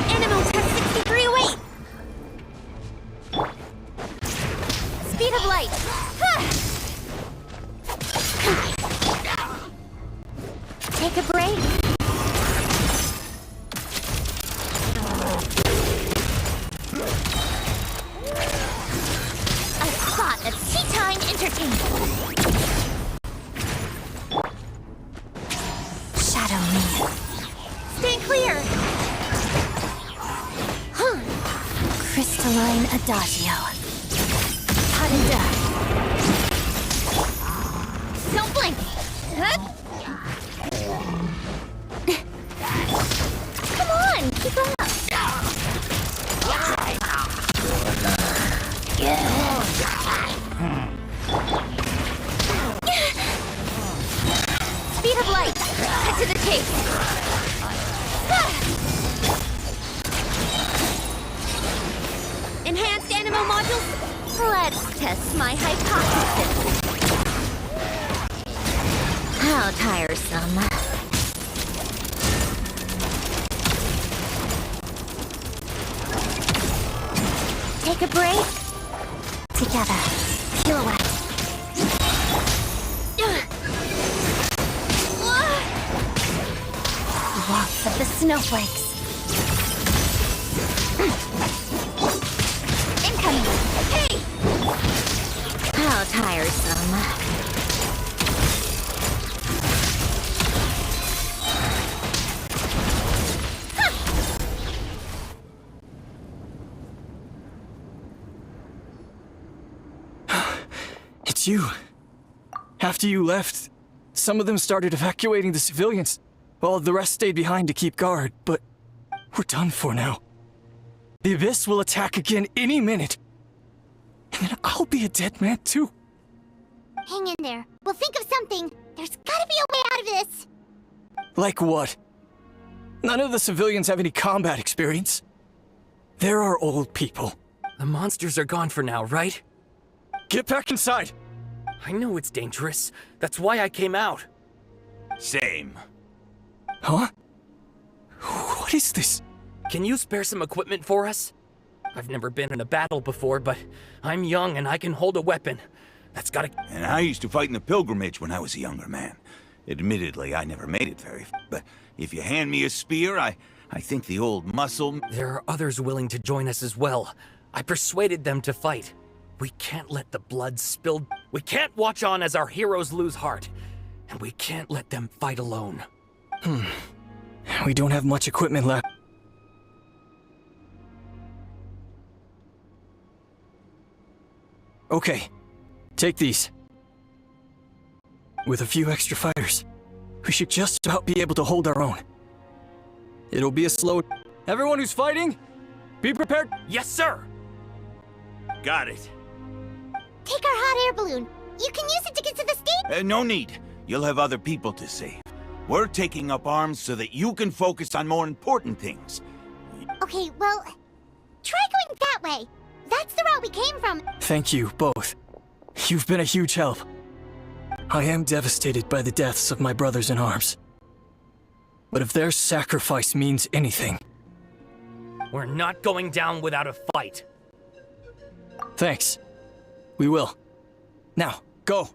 Animal test 6308! Speed of light! Take a break. A spot of tea time entertainment. Shadow me. Stand clear! Huh. Crystalline adagio. Hot and done. Don't blink! Huh? Come on, keep up! Speed of light! Cut to the chase! Enhanced animal modules? Let's test my hypothesis. How tiresome. Take a break. Together. Silhouette. Snowflakes. Incoming. Hey! How tiresome. It's you. After you left, some of them started evacuating the civilians, while the rest stayed behind to keep guard, but we're done for now. The Abyss will attack again any minute. And then I'll be a dead man too. Hang in there. We'll think of something. There's gotta be a way out of this. Like what? None of the civilians have any combat experience. There are old people. The monsters are gone for now, right? Get back inside! I know it's dangerous. That's why I came out. Same. Huh? What is this? Can you spare some equipment for us? I've never been in a battle before, but I'm young and I can hold a weapon. That's gotta... And I used to fight in the pilgrimage when I was a younger man. Admittedly, I never made it very far, but if you hand me a spear, I think the old muscle... There are others willing to join us as well. I persuaded them to fight. We can't let the blood spill... We can't watch on as our heroes lose heart. And we can't let them fight alone. We don't have much equipment left. Okay, take these. With a few extra fighters, we should just about be able to hold our own. It'll be a slow... Everyone who's fighting, be prepared. Yes, sir! Got it. Take our hot air balloon. You can use it to get to the stage. No need. You'll have other people to save. We're taking up arms so that you can focus on more important things. Okay, well, try going that way. That's the route we came from. Thank you, both. You've been a huge help. I am devastated by the deaths of my brothers in arms. But if their sacrifice means anything... We're not going down without a fight. Thanks. We will. Now, go!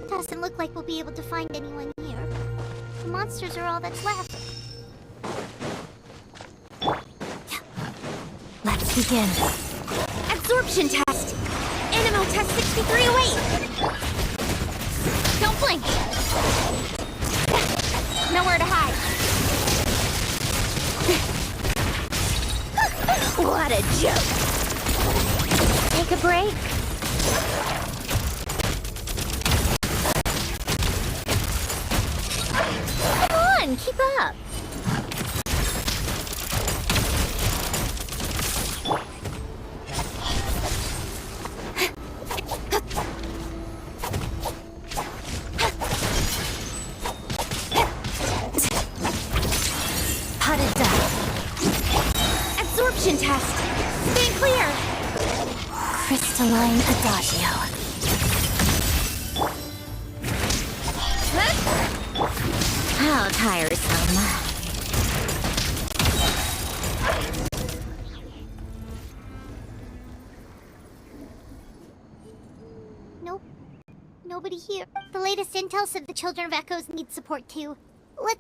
Doesn't look like we'll be able to find anyone here. The monsters are all that's left. Let's begin. Absorption test! Animal test 6308! Don't blink! Nowhere to hide. What a joke! Take a break. Come on, keep up. Potted duck. Absorption test. Stay clear. Crystalline adagio. How tiresome. Nope. Nobody here. The latest intel said the Children of Echoes need support too. Let...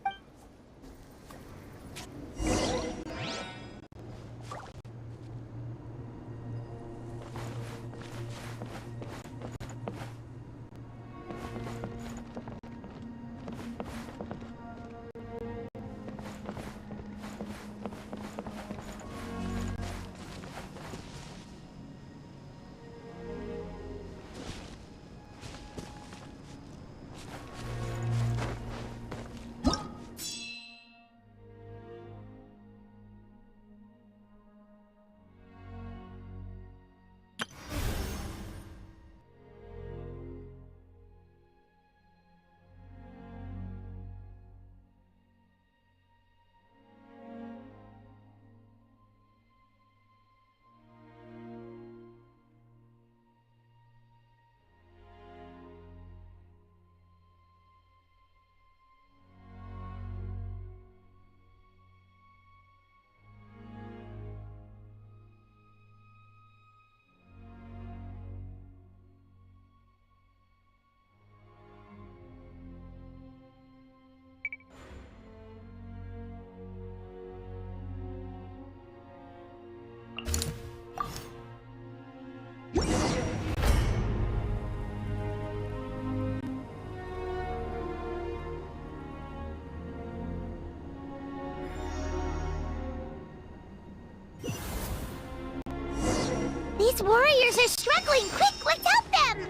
These warriors are struggling! Quick, let's help them!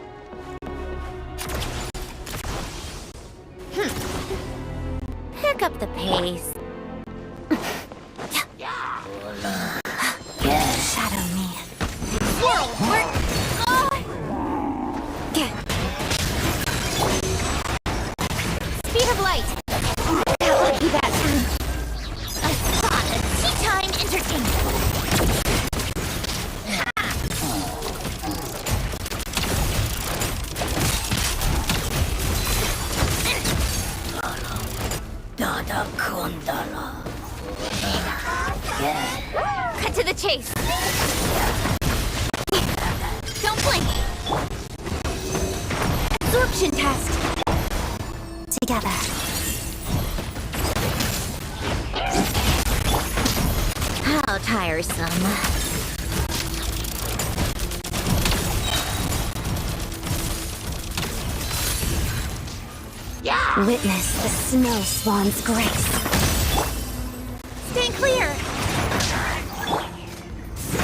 Pick up the pace. Shadow me. Whoa! Speed of light! That lucky that time. I spot a tea time entertainment. Dada Kundala. Cut to the chase. Don't blink. Absorption test. Together. How tiresome. Witness the snow swan's grace. Stay clear.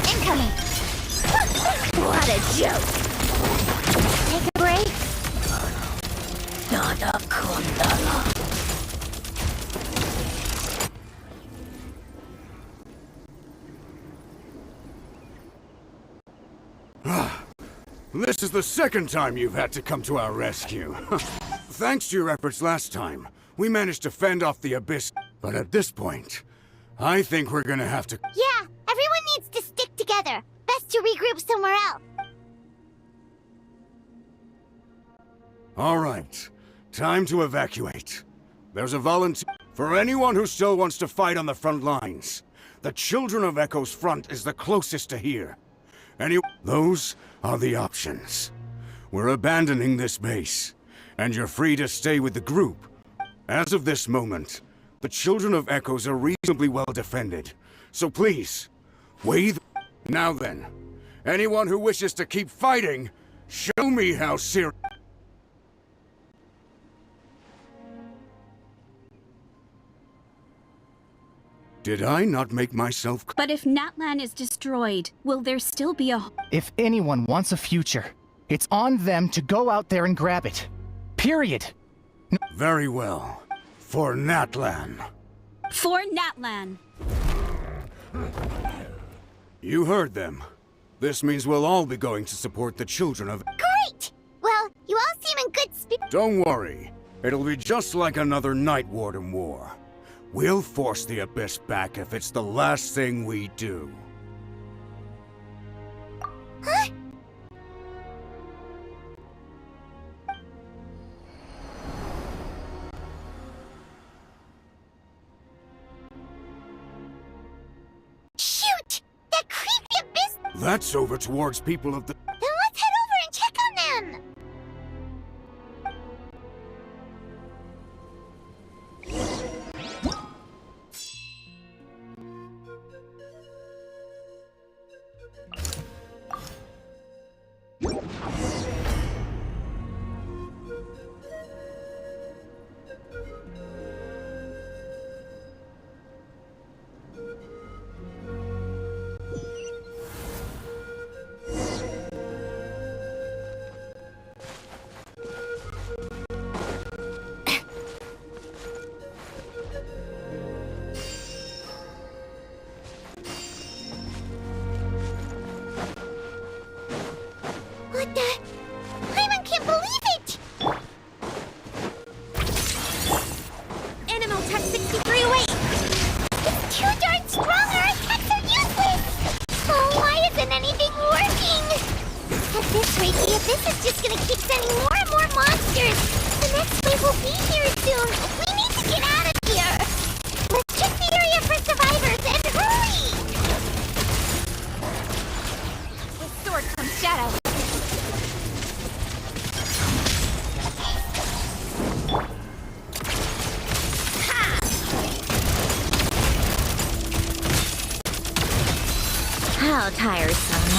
Incoming. What a joke. Take a break. Dada Kundala. This is the second time you've had to come to our rescue. Thanks to your efforts last time, we managed to fend off the abyss. But at this point, I think we're gonna have to... Yeah, everyone needs to stick together. Best to regroup somewhere else. All right, time to evacuate. There's a volunteer for anyone who still wants to fight on the front lines. The Children of Echo's front is the closest to here. Those are the options. We're abandoning this base, and you're free to stay with the group. As of this moment, the Children of Echoes are reasonably well defended. So please, Now then, anyone who wishes to keep fighting, show me how serious... Did I not make myself... But if Natlan is destroyed, will there still be a... If anyone wants a future, it's on them to go out there and grab it. Period. Very well. For Natlan. For Natlan. You heard them. This means we'll all be going to support the Children of... Great! Well, you all seem in good spirits. Don't worry. It'll be just like another Night Warden war. We'll force the Abyss back if it's the last thing we do. Huh? Shoot! That creepy Abyss... That's over towards people of the... Then let's head over and check on them! What the? Paimon can't believe it! Animal Tech 63 away! It's too darn strong, our attacks are useless! Oh, why isn't anything working? At this rate, the Abyss is just gonna keep sending more and more monsters! The next wave will be here soon! We need to get out of here! Let's check the area for survivors and hurry! With sword comes shadow. How tiresome.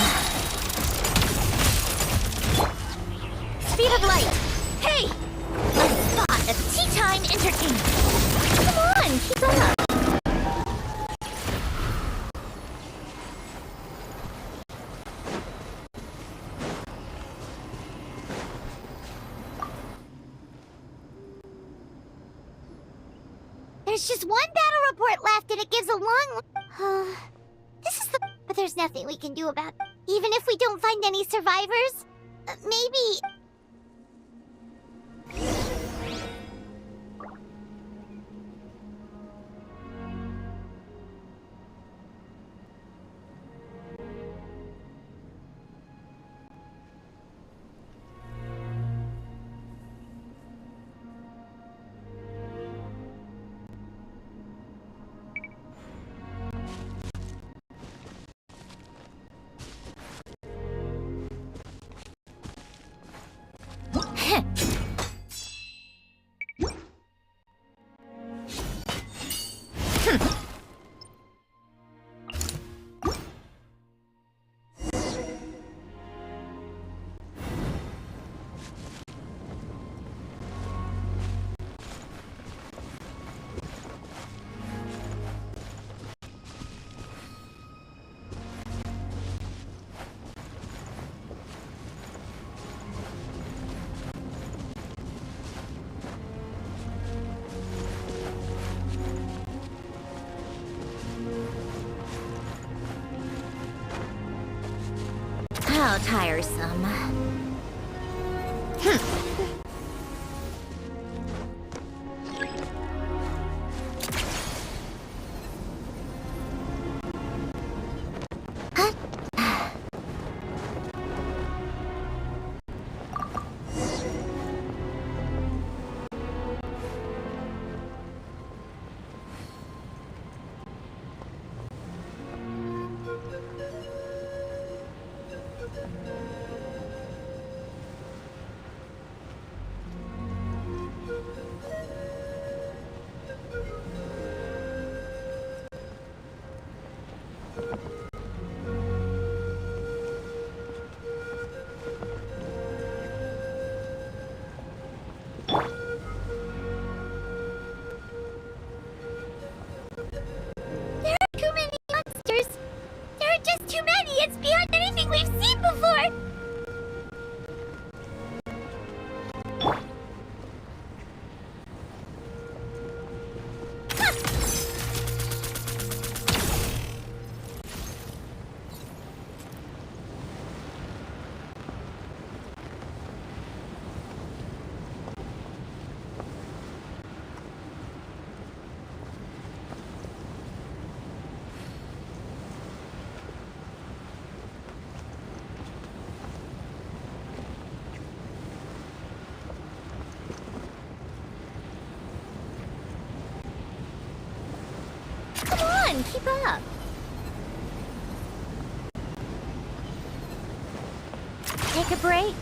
Speed of light! Hey! A spot of tea time entertainment! Come on, keep up! There's just one battle report left, and it gives a long... this is the... But there's nothing we can do about it. Even if we don't find any survivors? Maybe... How tiresome. Keep up. Take a break.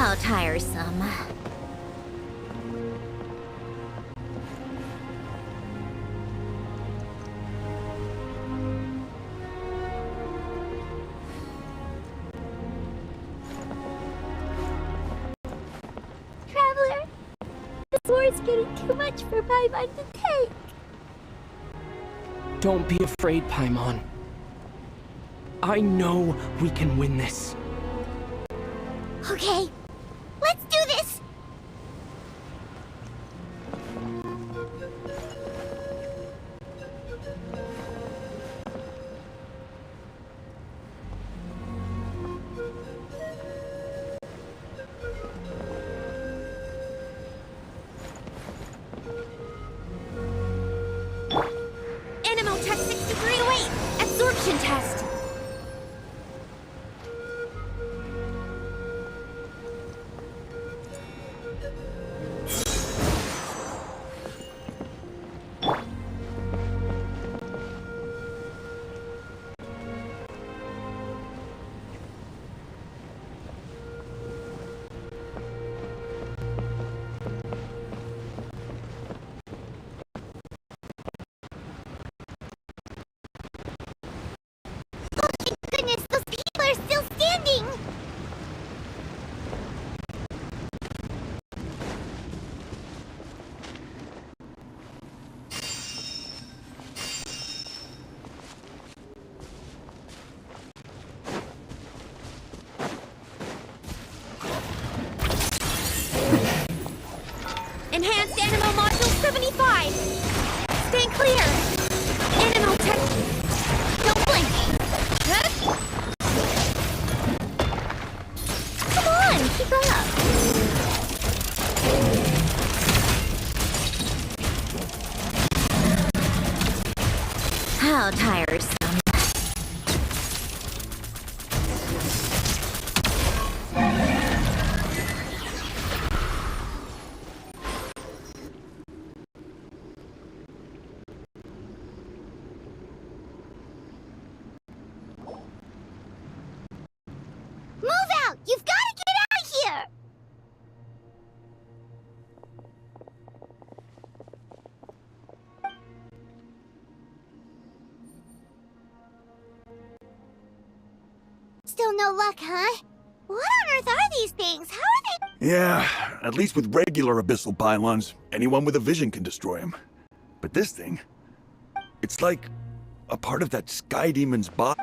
How tiresome. Traveler, this war is getting too much for Paimon to take. Don't be afraid, Paimon. I know we can win this. Okay, let's do this! degree weight absorption test. Goodness, those people are still standing! Enhanced Animal Module 75! Stay clear! Animal tech... Don't blink! Huh? Come on, keep up! How tiresome. Move out! You've got to get out of here! Still no luck, huh? What on earth are these things? How are they? Yeah, at least with regular abyssal pylons, anyone with a vision can destroy them. But this thing, it's like a part of that sky demon's body.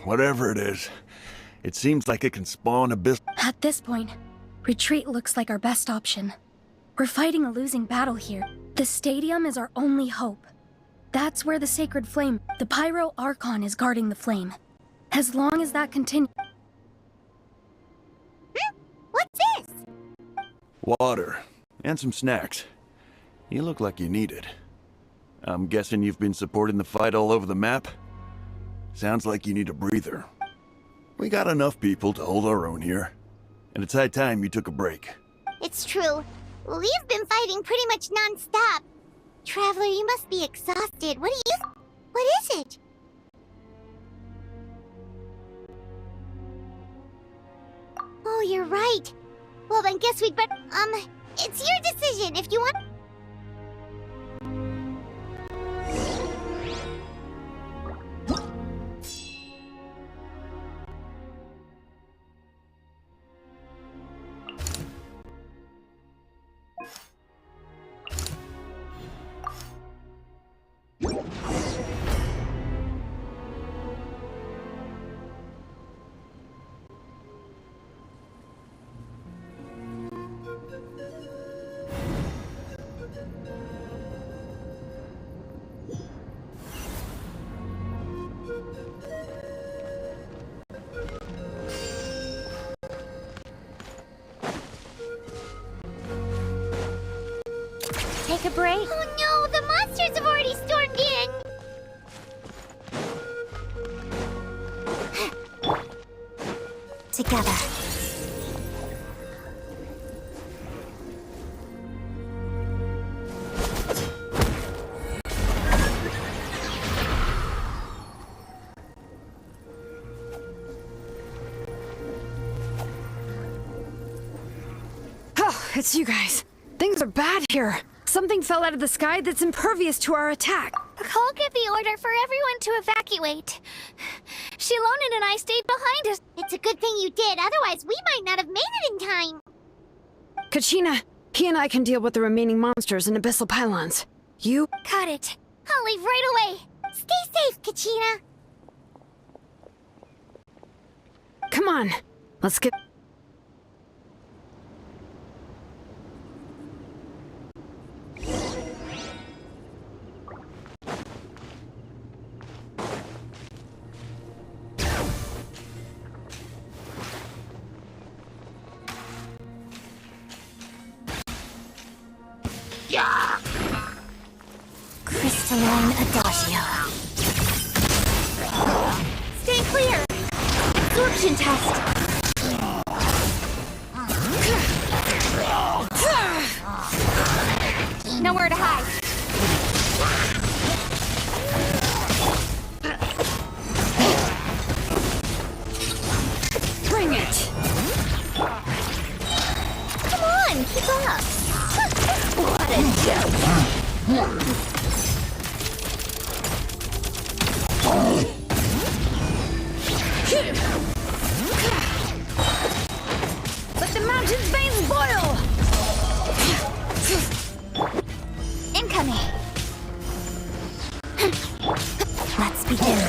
Whatever it is, it seems like it can spawn abyss. At this point, retreat looks like our best option. We're fighting a losing battle here. The stadium is our only hope. That's where the sacred flame, the Pyro Archon, is guarding the flame. As long as that continues... What's this? Water, and some snacks. You look like you need it. I'm guessing you've been supporting the fight all over the map? Sounds like you need a breather. We got enough people to hold our own here. And it's high time you took a break. It's true. We've been fighting pretty much non-stop. Traveler, you must be exhausted. What is it? Oh, you're right. Well, then guess we'd better... it's your decision if you want... Take a break? Oh no, the monsters have already stormed in! Together. Oh, it's you guys. Things are bad here. Something fell out of the sky that's impervious to our attack. Cole gave the order for everyone to evacuate. Shilonen and I stayed behind us. It's a good thing you did, otherwise we might not have made it in time. Kachina, he and I can deal with the remaining monsters and abyssal pylons. You... Got it. I'll leave right away. Stay safe, Kachina. Come on, let's get... Crystal. Crystalline Adagio. Stay clear! Absorption test! Nowhere to hide. Bring it! Come on, keep up! What a joke! Let the mountain's veins boil! Incoming! Let's begin.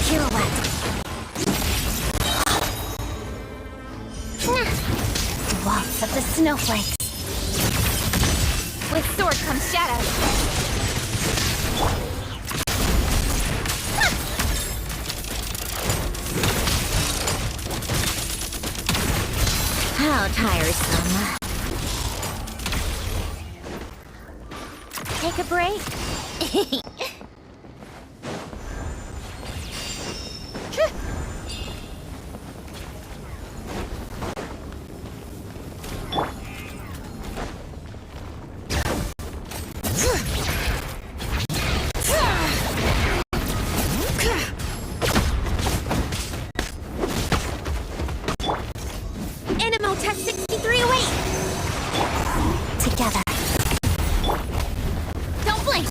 Pirouette. Waltz of the snowflakes. With sword comes shadow. How tiresome. Take a break? Animo Tech 63 away! Together. Don't blink!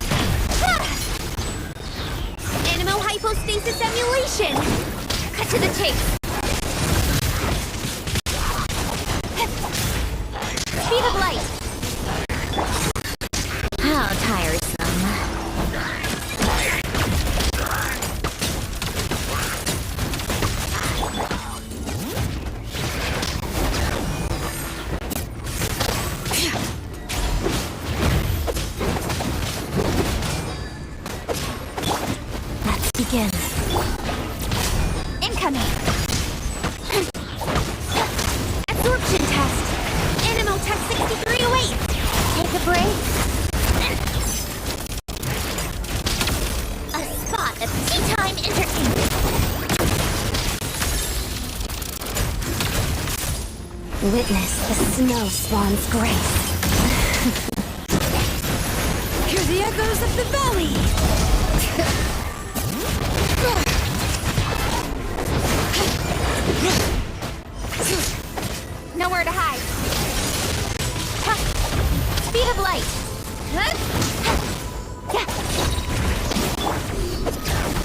Animo hypostasis emulation! Cut to the chase! Speed of light! How tiresome. Let's begin. Incoming! Absorption test! Animo Tech 63 away! Take a break? A spot of tea time entertainment! Witness the snow swan's grace. Hear the echoes of the valley! Nowhere to hide. Speed of light.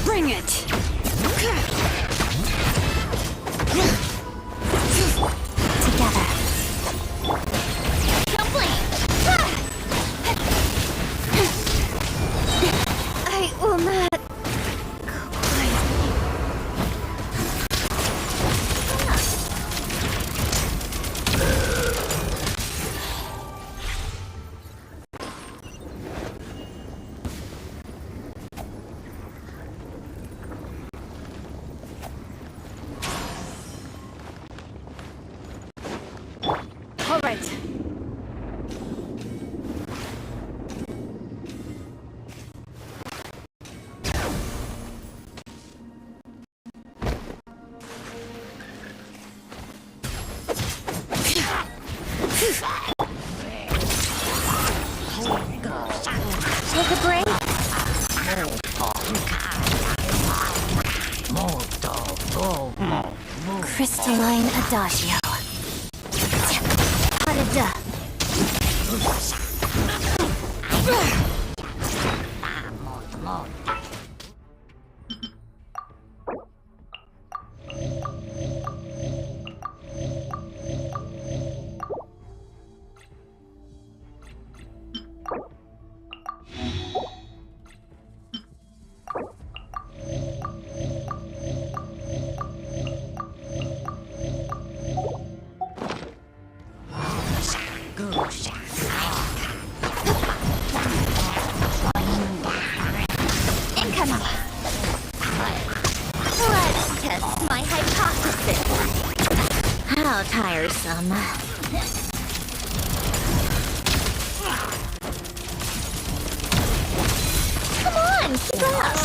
Bring it! Together. Don't blink. I will not All right. take a break? Crystalline Adagio. Harada. Incoming. Let's test my hypothesis. How tiresome. Come on, keep up!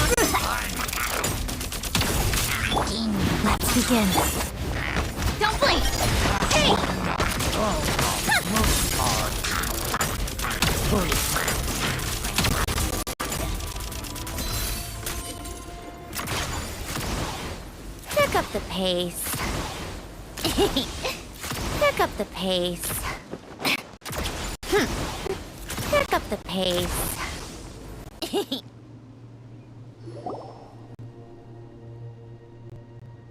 Let's begin. Don't blink! Hey! Pick up the pace. Pick up the pace. Pick up the pace.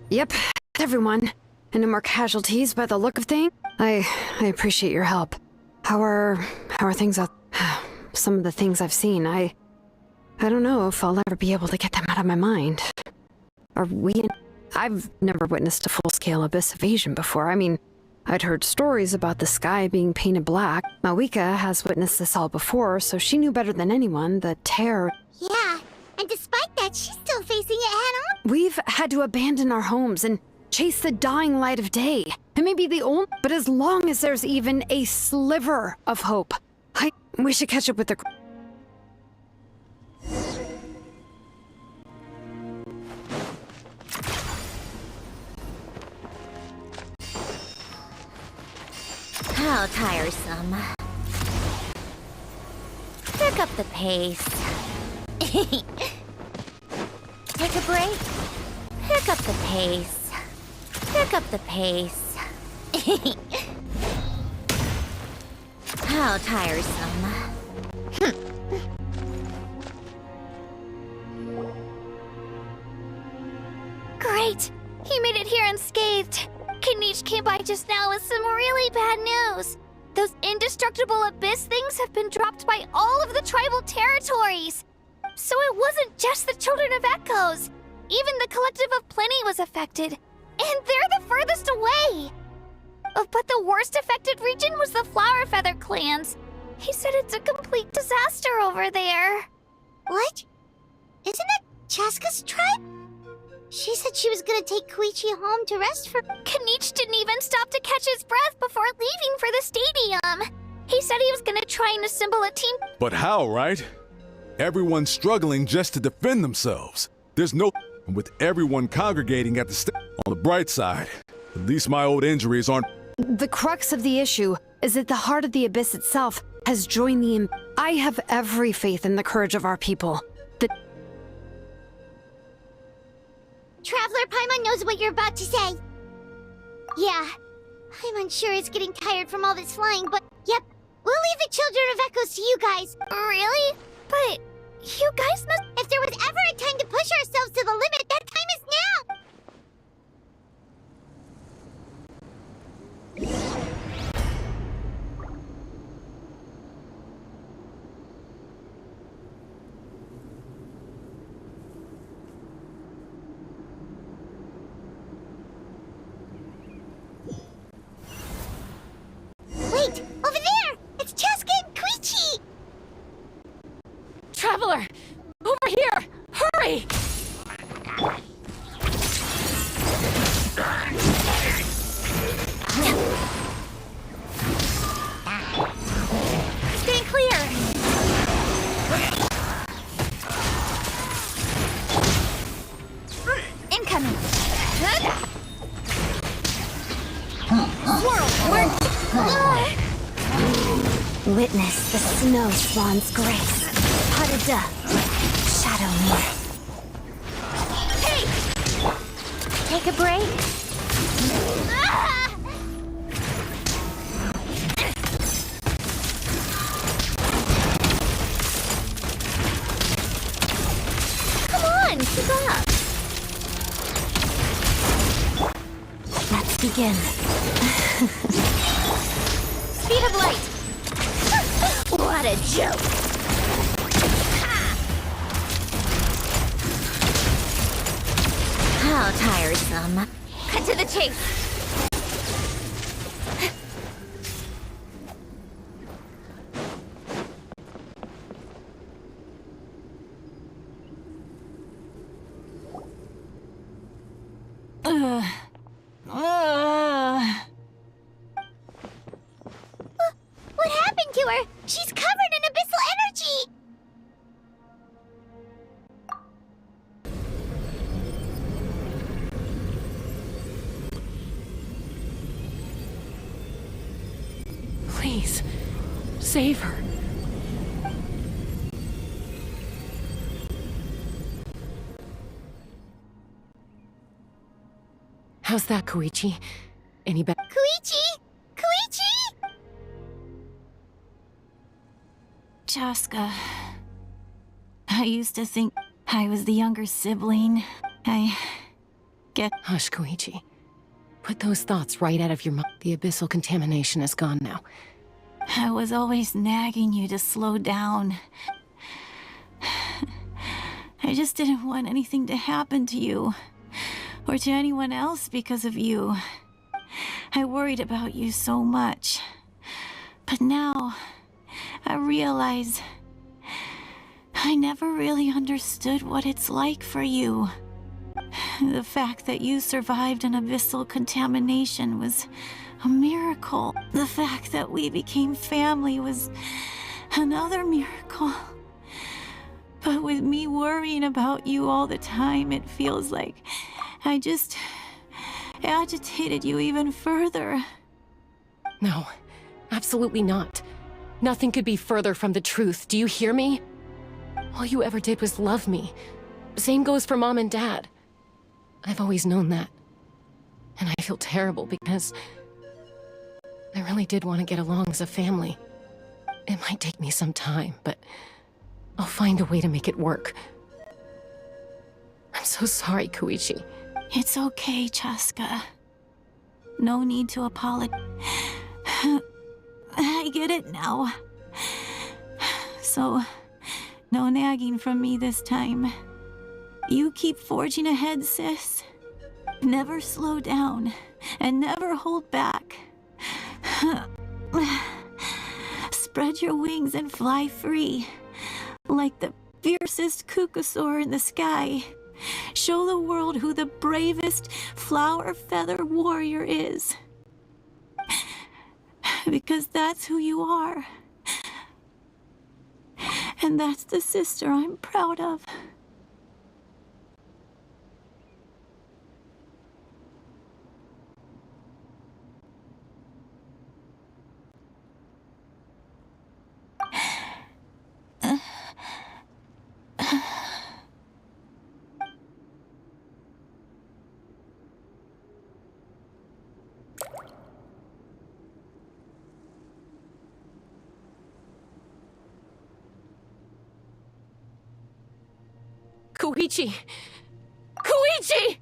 Yep, everyone. And no more casualties by the look of things. I appreciate your help. How are things out? Some of the things I've seen, I don't know if I'll ever be able to get them out of my mind. Are we? I've never witnessed a full-scale abyss invasion before. I mean, I'd heard stories about the sky being painted black. Mawika has witnessed this all before, so she knew better than anyone the terror. Yeah, and despite that, she's still facing it head-on. We've had to abandon our homes and chase the dying light of day. It may be the only, but as long as there's even a sliver of hope, we should catch up with the... How tiresome. Pick up the pace. Take a break. Pick up the pace. Pick up the pace. How tiresome. Great! He made it here unscathed. Kinich came by just now with some really bad news. Those indestructible abyss things have been dropped by all of the tribal territories. So it wasn't just the Children of Echoes. Even the Collective of Plenty was affected. And they're the furthest away. But the worst affected region was the Flower Feather clans. He said it's a complete disaster over there. What? Isn't it Chaska's tribe? She said she was gonna take Koichi home to rest for— Kinich didn't even stop to catch his breath before leaving for the stadium. He said he was gonna try and assemble a team— But how, right? Everyone's struggling just to defend themselves. There's no— With everyone congregating at the on the bright side, at least my old injuries aren't— The crux of the issue is that the heart of the abyss itself has joined the— I have every faith in the courage of our people. Traveler Paimon knows what you're about to say. Yeah, Paimon's sure is getting tired from all this flying, but yep, we'll leave the Children of Echoes to you guys. Really? But you guys must— If there was ever a time to push ourselves to the limit, that time is now! Wait! Over there! It's Chaska and Koichi! Traveler! Over here! Hurry! Stay clear! Incoming! Swirl! Witness the snow swan's grace. Harada. Shadow me. Hey! Take a break. Come on, keep up. Let's begin. Speed of light. What a joke. How tiresome. Cut to the chase. What happened to her? She's covered in abyssal energy! Please, save her. How's that, Koichi? Any better? Koichi! Koichi! Chaska. I used to think I was the younger sibling. Hush, Koichi. Put those thoughts right out of your mind. The abyssal contamination is gone now. I was always nagging you to slow down. I just didn't want anything to happen to you. Or to anyone else because of you. I worried about you so much. But now, I realize I never really understood what it's like for you. The fact that you survived an abyssal contamination was a miracle. The fact that we became family was another miracle. But with me worrying about you all the time, it feels like I just agitated you even further. No, absolutely not. Nothing could be further from the truth. Do you hear me? All you ever did was love me. Same goes for Mom and Dad. I've always known that. And I feel terrible because I really did want to get along as a family. It might take me some time, but I'll find a way to make it work. I'm so sorry, Koichi. It's okay, Chaska. No need to apologize. I get it now. So, no nagging from me this time. You keep forging ahead, sis. Never slow down, and never hold back. Spread your wings and fly free, like the fiercest kukasaur in the sky. Show the world who the bravest flower feather warrior is. Because that's who you are. And that's the sister I'm proud of. Koichi! Koichi!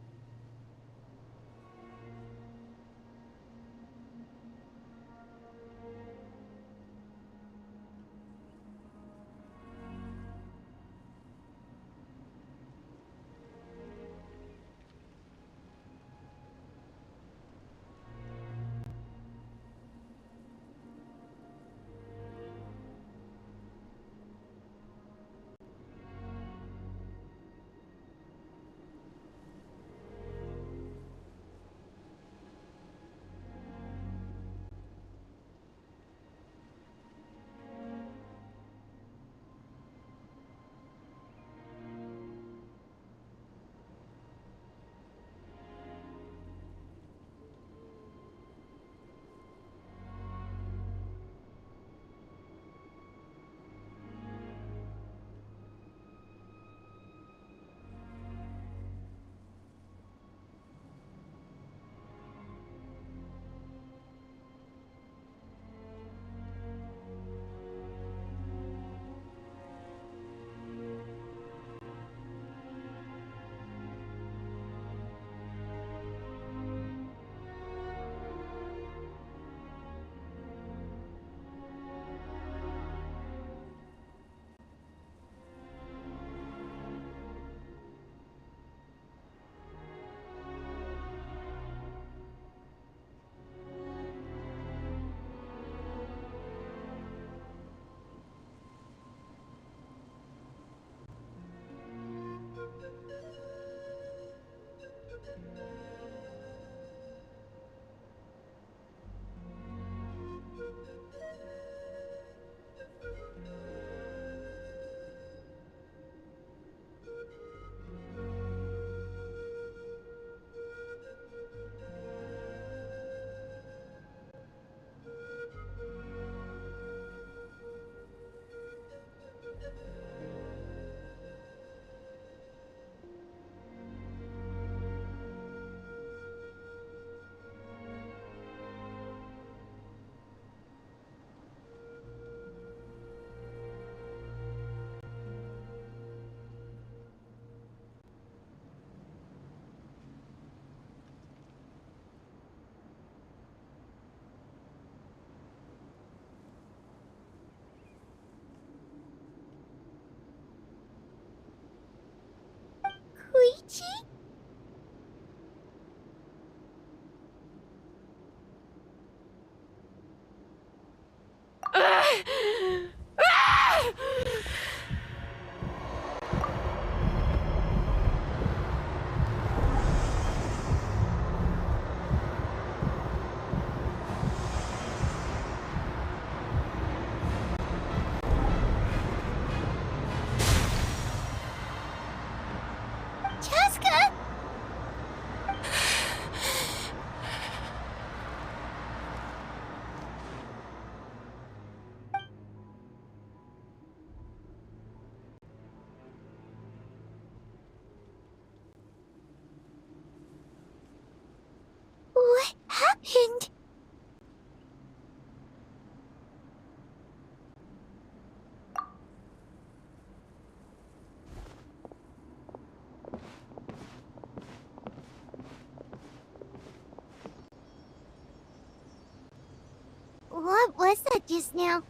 was that just now?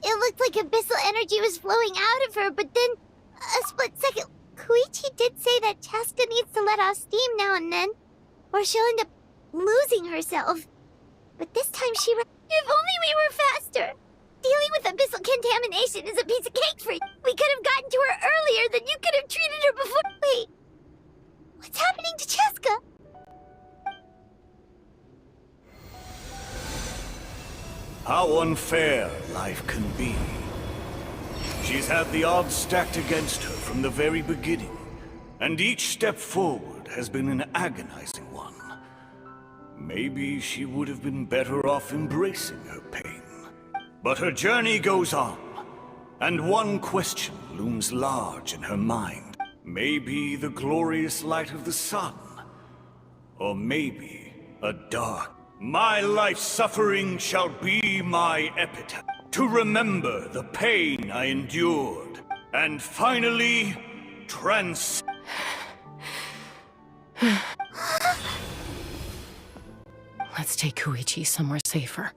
It looked like abyssal energy was flowing out of her, but then, a split second, Koichi did say that Chaska needs to let off steam now and then, or she'll end up losing herself. But this time she If only we were faster! Dealing with abyssal contamination is a piece of cake for you. We could have gotten to her earlier, then you could have treated her before— Wait, what's happening to Chaska? How unfair life can be. She's had the odds stacked against her from the very beginning, and each step forward has been an agonizing one. Maybe she would have been better off embracing her pain. But her journey goes on, and one question looms large in her mind. Maybe the glorious light of the sun, or maybe a dark— My life's suffering shall be my epitaph, to remember the pain I endured, and finally, Let's take Koichi somewhere safer.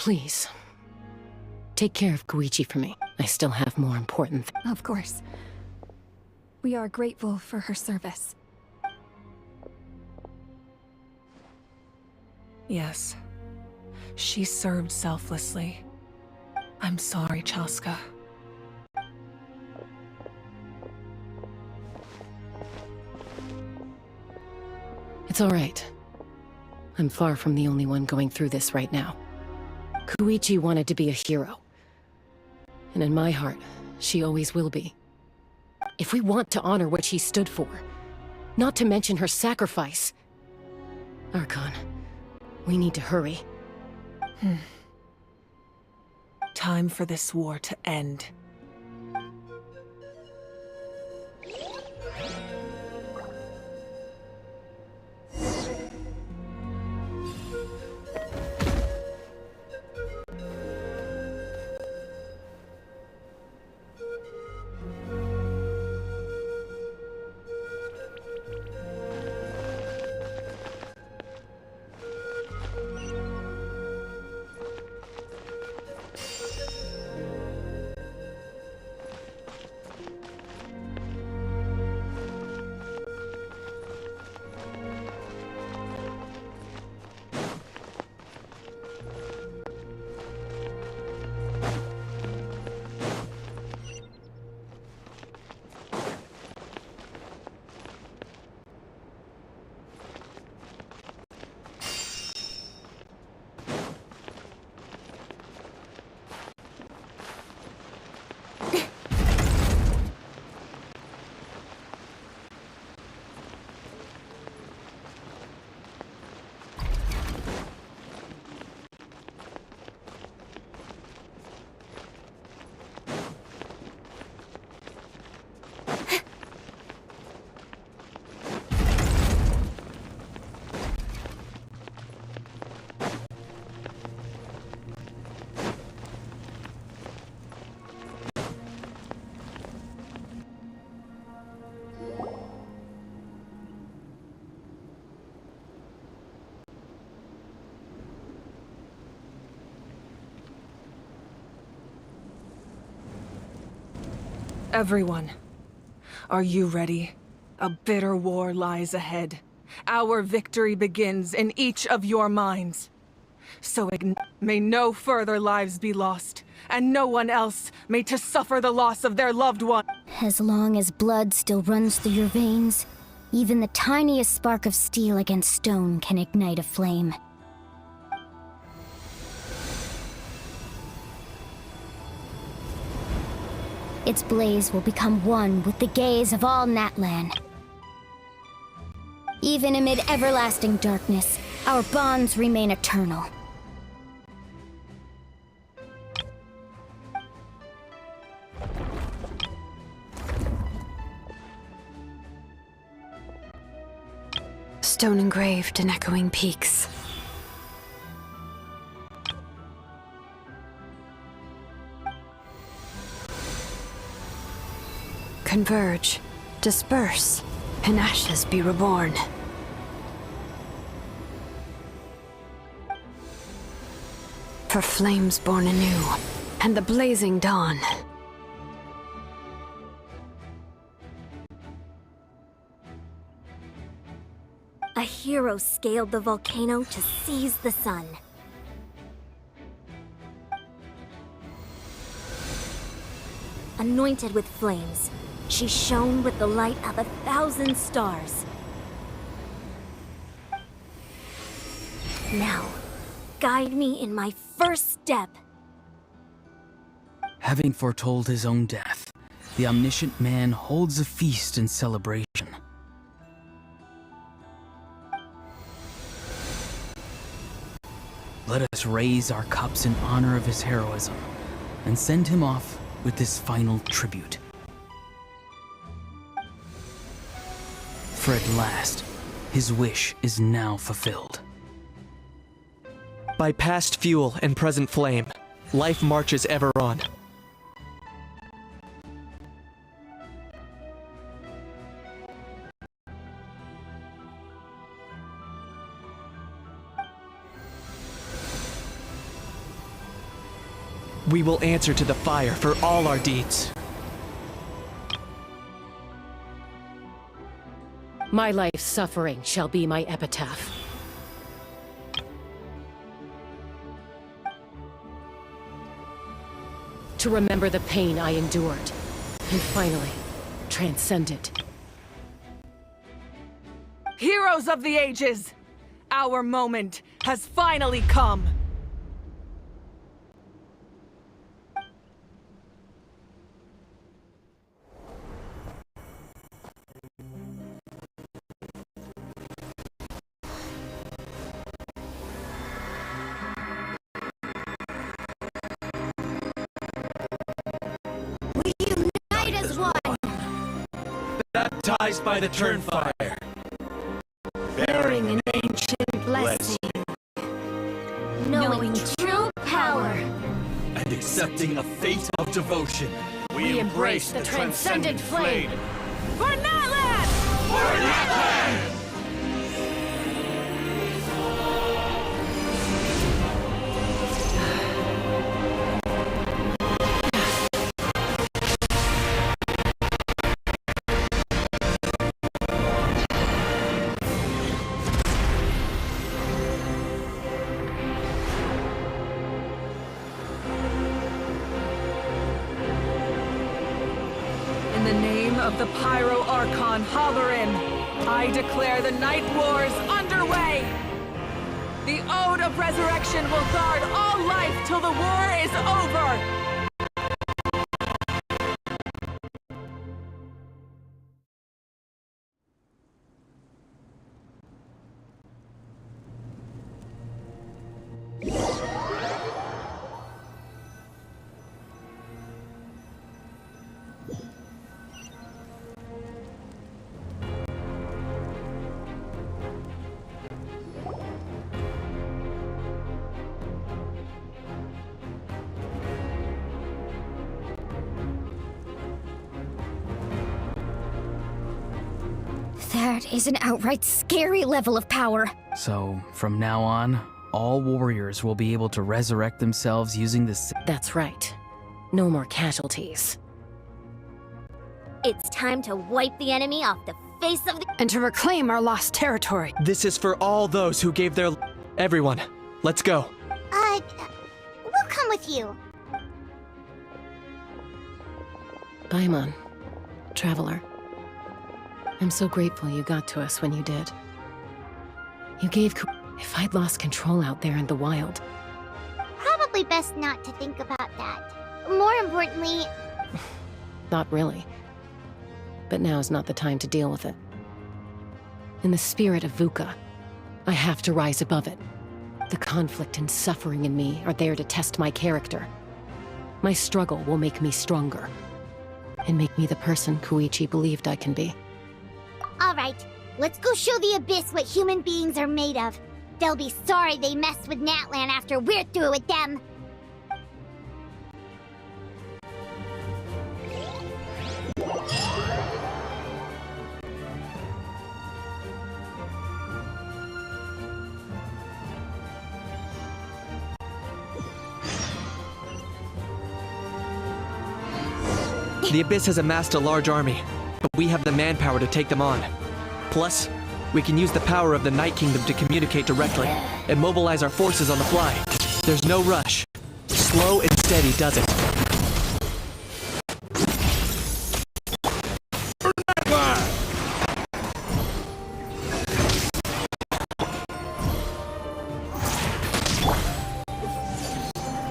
Please, take care of Koichi for me. I still have more important things. Of course. We are grateful for her service. Yes. She served selflessly. I'm sorry, Chaska. It's all right. I'm far from the only one going through this right now. Koichi wanted to be a hero. And in my heart, she always will be. If we want to honor what she stood for, not to mention her sacrifice, Archon, we need to hurry. Time for this war to end. Everyone, are you ready? A bitter war lies ahead. Our victory begins in each of your minds. So may no further lives be lost, and no one else may to suffer the loss of their loved one. As long as blood still runs through your veins, even the tiniest spark of steel against stone can ignite a flame. Its blaze will become one with the gaze of all Natlan. Even amid everlasting darkness, our bonds remain eternal. Stone engraved in echoing peaks. Converge, disperse, and ashes be reborn. For flames born anew, and the blazing dawn. A hero scaled the volcano to seize the sun. Anointed with flames, she shone with the light of 1,000 stars. Now, guide me in my first step. Having foretold his own death, the omniscient man holds a feast in celebration. Let us raise our cups in honor of his heroism, and send him off with this final tribute. For at last, his wish is now fulfilled. By past fuel and present flame, life marches ever on. We will answer to the fire for all our deeds. My life's suffering shall be my epitaph. To remember the pain I endured, and finally, transcend it. Heroes of the ages! Our moment has finally come! Baptized by the Turnfire, Bearing an ancient blessing. Knowing true power. and accepting a fate of devotion, We embrace the transcendent flame. For Natlan! For Natlan! In the name of the Pyro Archon Halloran, I declare the Night Wars underway! The Ode of Resurrection will guard all life till the war is over! That is an outright scary level of power. So, from now on, all warriors will be able to resurrect themselves using this. That's right. No more casualties. It's time to wipe the enemy off the face of the... And to reclaim our lost territory. This is for all those who gave their... Everyone, let's go. with you. Paimon, Traveler. I'm so grateful you got to us when you did. You gave if I'd lost control out there in the wild. Probably best not to think about that. More importantly... Not really. But now's not the time to deal with it. In the spirit of VUCA, I have to rise above it. The conflict and suffering in me are there to test my character. My struggle will make me stronger. And make me the person Koichi believed I can be. Alright, let's go show the Abyss what human beings are made of. They'll be sorry they messed with Natlan after we're through with them. The Abyss has amassed a large army, but we have the manpower to take them on. Plus, we can use the power of the Night Kingdom to communicate directly and mobilize our forces on the fly. There's no rush. Slow and steady does it.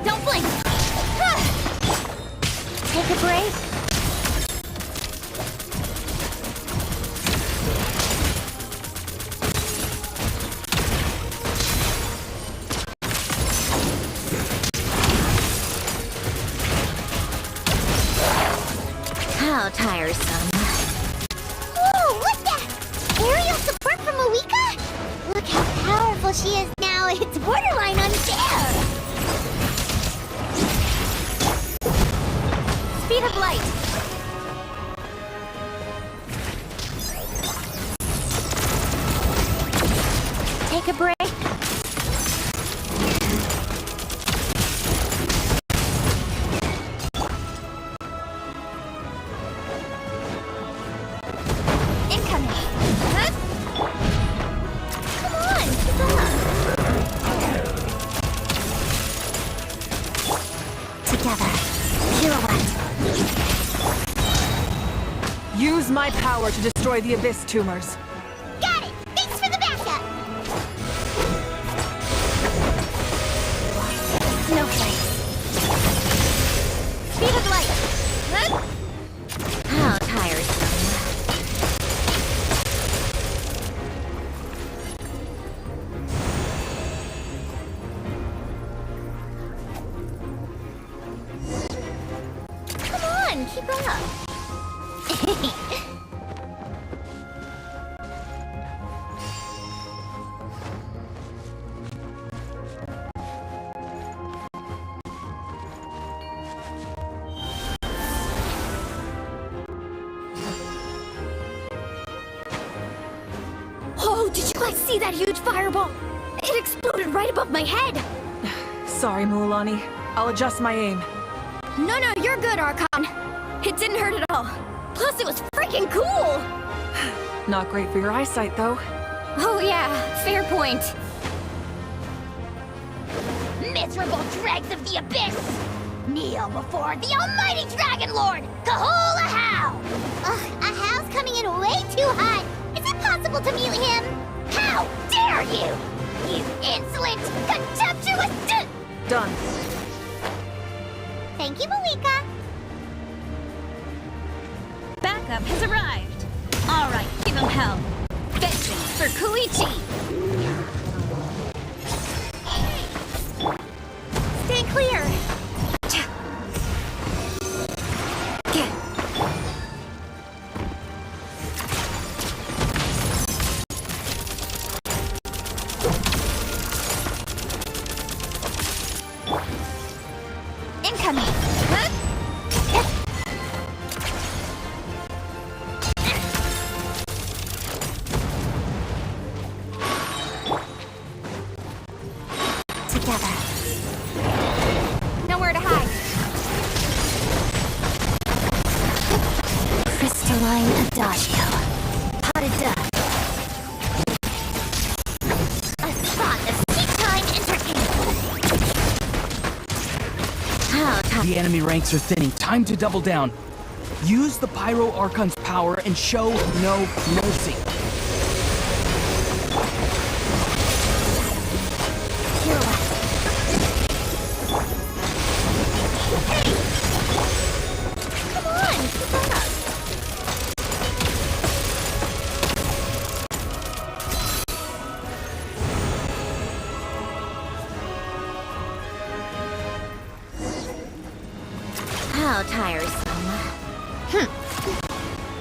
Don't blink! Take a break. How tiresome. Whoa, what's that? Aerial support from Mengerikan? Look how powerful she is now. It's borderline unfair. Speed of light. Take a break. Use my power to destroy the Abyss tumors. Got it! Thanks for the backup! Snowflakes. Speed of light. Huh? How tiresome. Come on, keep up. Oh, did you guys see that huge fireball? It exploded right above my head! Sorry, Mualani. I'll adjust my aim. No, you're good, Archon. It didn't hurt at all. Plus, it was freaking cool! Not great for your eyesight, though. Oh yeah, fair point. Miserable dregs of the Abyss! Kneel before the almighty Dragon Lord, Kahula How! Ugh, a How's coming in way too hot. Is it possible to mute him? How dare you! You insolent, contemptuous Done. Thank you, Malika. Backup has arrived. All right, give him hell. Vengeance for Koichi. Stay clear. Incoming! Huh? Together. Nowhere to hide. Crystalline Adagio. Potted duck. A spot of tea time entertainment. The enemy ranks are thinning. Time to double down. Use the Pyro Archon's power and show no mercy. How tiresome.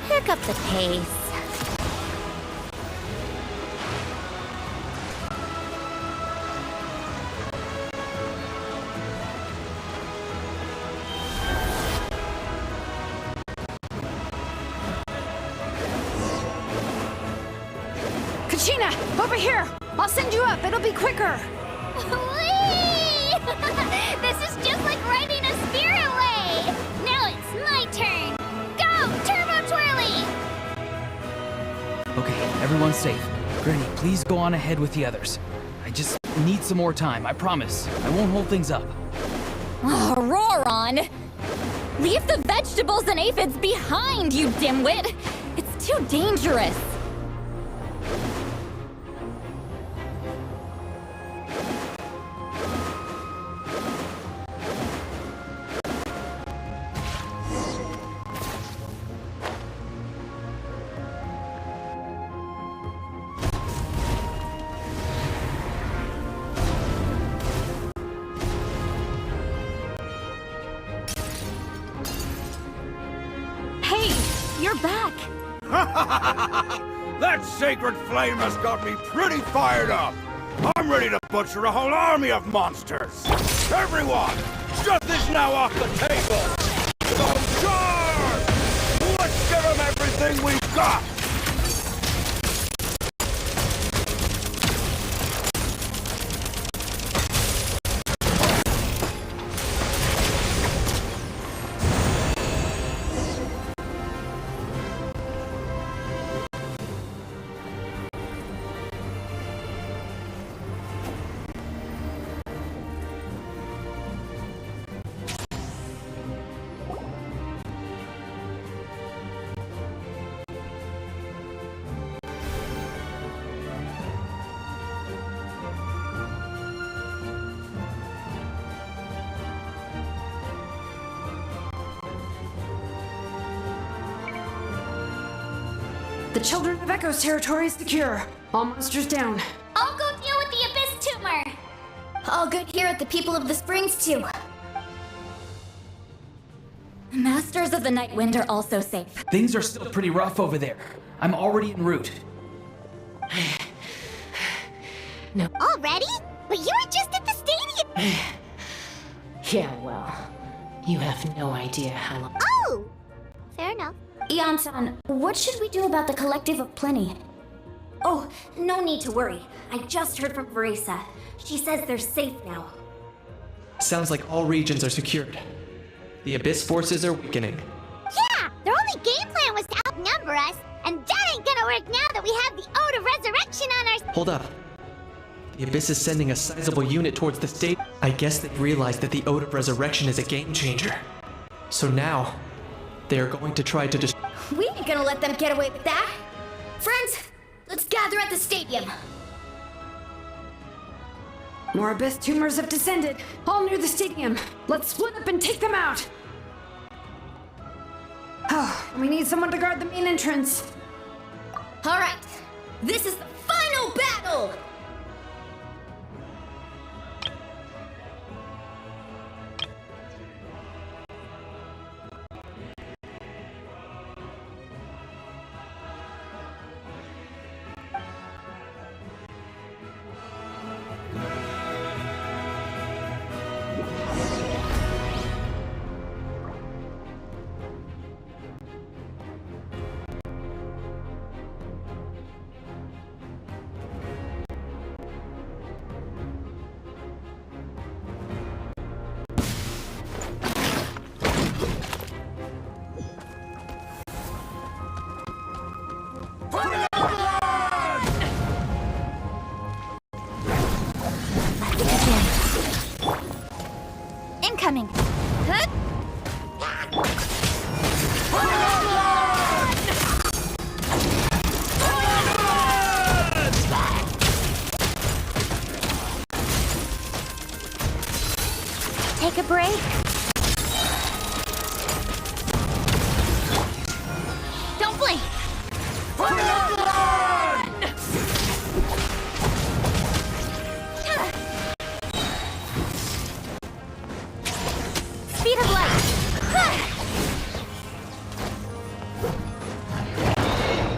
Pick up the pace. Kachina, over here! I'll send you up, it'll be quicker! Whee! This is just like riding a spirit away! Now it's my turn! Go, Turbo Twirly! Okay, everyone's safe. Granny, please go on ahead with the others. I just need some more time, I promise. I won't hold things up. Oh, roar on! Leave the vegetables and aphids behind, you dimwit! It's too dangerous! You're back! That sacred flame has got me pretty fired up! I'm ready to butcher a whole army of monsters! Everyone! Shut this now off the table! So charge! Let's give them everything we've got! The Children of Echo's territory is secure. All monsters down. I'll go deal with the Abyss Tumor! All good here at the People of the Springs, too. Masters of the Night Wind are also safe. Things are still pretty rough over there. I'm already en route. No. Already? But you were just at the stadium! Yeah, well, you have no idea how long. Oh! Fair enough. Ian-san, what should we do about the Collective of Plenty? Oh, no need to worry. I just heard from Veresa. She says they're safe now. Sounds like all regions are secured. The Abyss forces are weakening. Yeah! Their only game plan was to outnumber us, and that ain't gonna work now that we have the Ode of Resurrection on our... Hold up. The Abyss is sending a sizable unit towards the state. I guess they've realized that the Ode of Resurrection is a game changer. So now, they are going to try to destroy... We ain't gonna let them get away with that! Friends, let's gather at the stadium! More Abyss tumors have descended, all near the stadium. Let's split up and take them out! Oh, we need someone to guard the main entrance. Alright, this is the final battle! Incoming! Huh? Speed of light!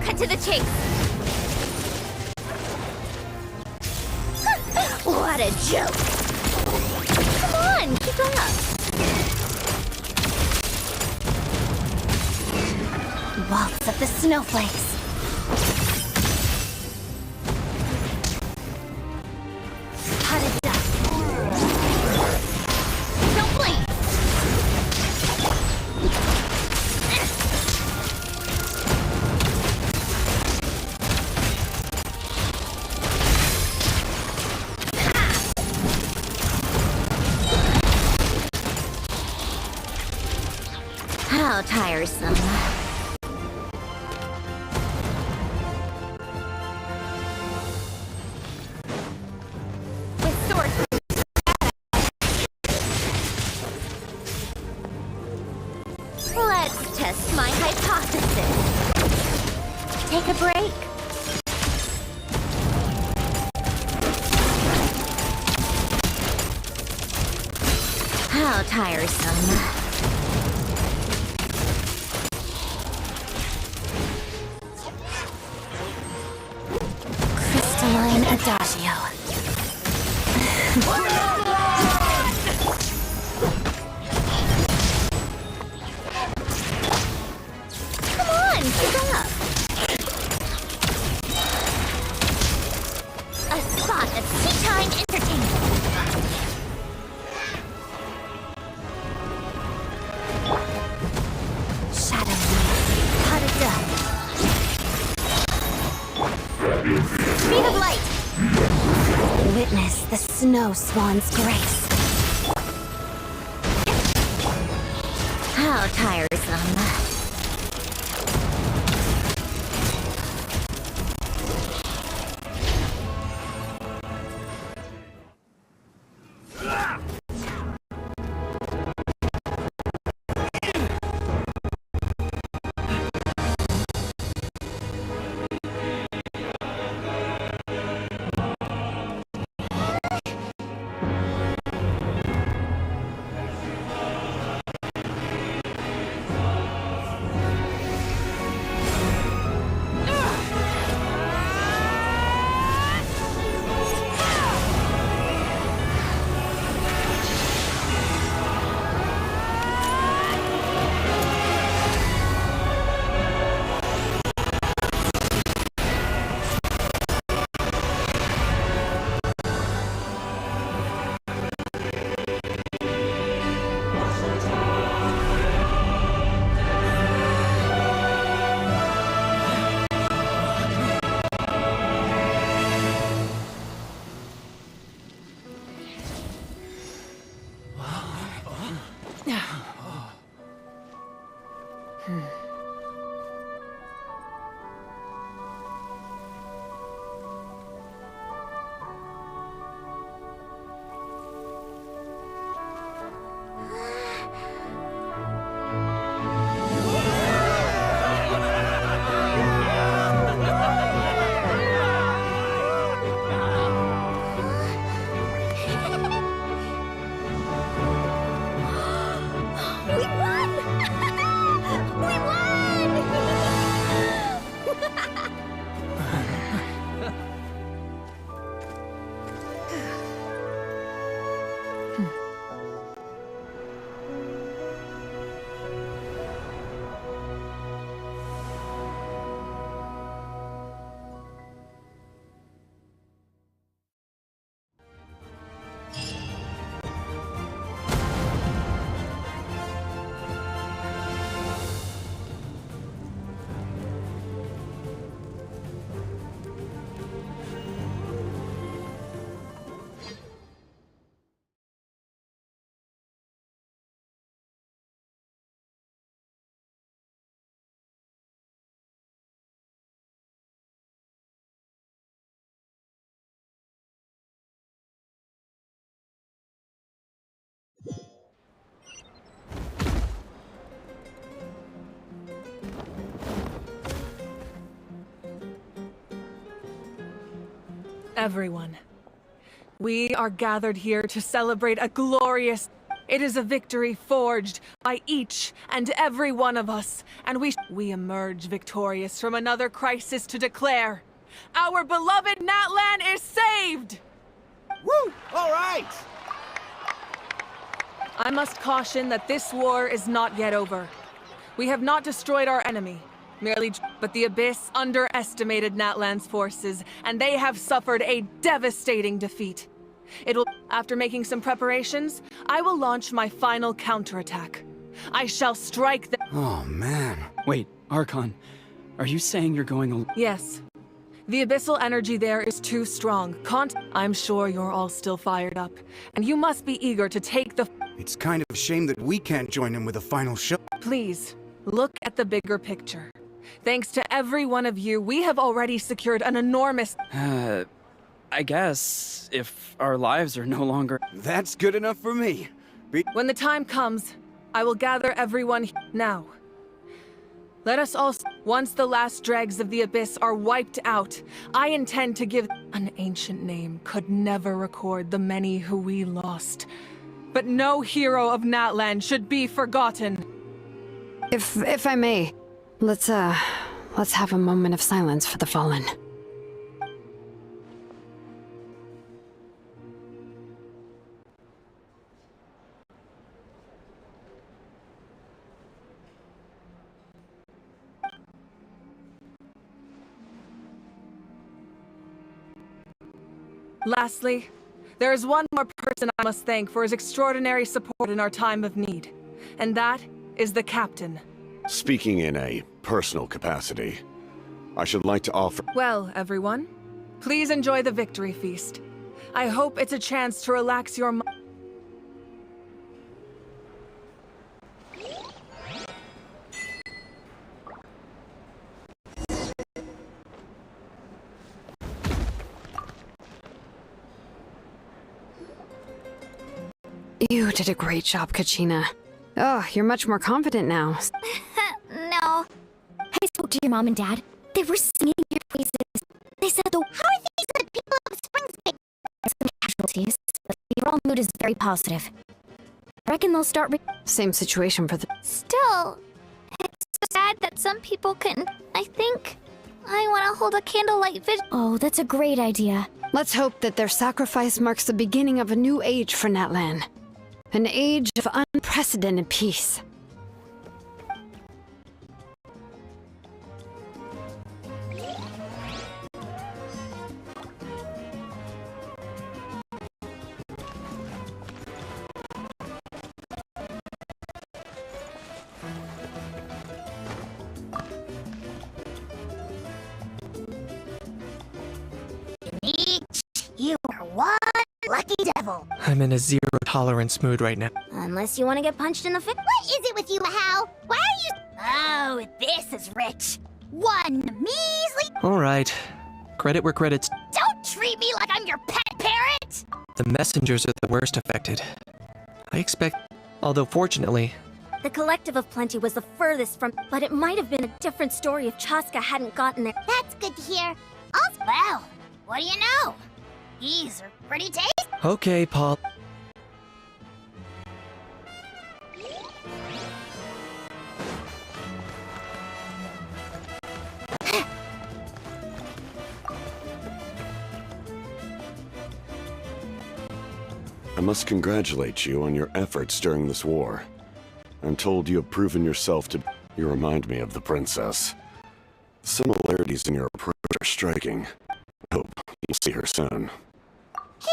Cut to the chase! What a joke! Come on, keep up! Waltz of the snowflakes! Potted duck! Don't blink! How tiresome. With sword. Let's test my hypothesis. Take a break. How tiresome. Crystalline Adagio. Come on, keep up. A spot of tea time entertainment. Shadow potted duck. Speed of light! Witness the snow swan's grace. How tiresome. Everyone, we are gathered here to celebrate a glorious... It is a victory forged by each and every one of us, and we emerge victorious from another crisis to declare, our beloved Natlan is saved! Woo! All right! I must caution that this war is not yet over. We have not destroyed our enemy, but the Abyss underestimated Natlan's forces, and they have suffered a devastating defeat. After making some preparations, I will launch my final counterattack. I shall strike the— Oh, man. Wait, Archon, are you saying you're going Yes. The abyssal energy there is too strong. I'm sure you're all still fired up, and you must be eager to take the— It's kind of a shame that we can't join in with a final show. Please, look at the bigger picture. Thanks to every one of you, we have already secured an enormous— I guess, if our lives are no longer— That's good enough for me. When the time comes, I will gather everyone now. Let us all— Once the last dregs of the Abyss are wiped out, I intend to give— An ancient name could never record the many who we lost. But no hero of Natlan should be forgotten. If I may, let's have a moment of silence for the fallen. Lastly, there is one more person I must thank for his extraordinary support in our time of need, and that is the Captain. Speaking in a personal capacity, I should like to offer— Well, everyone, please enjoy the victory feast. I hope it's a chance to relax your mind. You did a great job, Kachina. Oh, you're much more confident now. No. I spoke to your mom and dad. They were singing your praises. They said How are these the people of Springs? Some casualties, but the overall mood is very positive. I reckon they'll start Same situation for the— Still, it's so sad that some people couldn't. I think I want to hold a candlelight vigil. Oh, that's a great idea. Let's hope that their sacrifice marks the beginning of a new age for Natlan. An age of unprecedented peace. You are one lucky devil. I'm in a zero-tolerance mood right now. Unless you want to get punched in the face. What is it with you, Hal? Why are you... Oh, this is rich. One measly... Alright. Credit where credit's... Don't treat me like I'm your pet parrot! The messengers are the worst affected. I expect... Although fortunately... The Collective of Plenty was the furthest from... But it might have been a different story if Chaska hadn't gotten there. That's good to hear. Well, what do you know? These are pretty tasty. Okay, Paul. I must congratulate you on your efforts during this war. I'm told you have proven yourself to— You remind me of the princess. The similarities in your approach are striking. I hope you'll see her soon. Hey,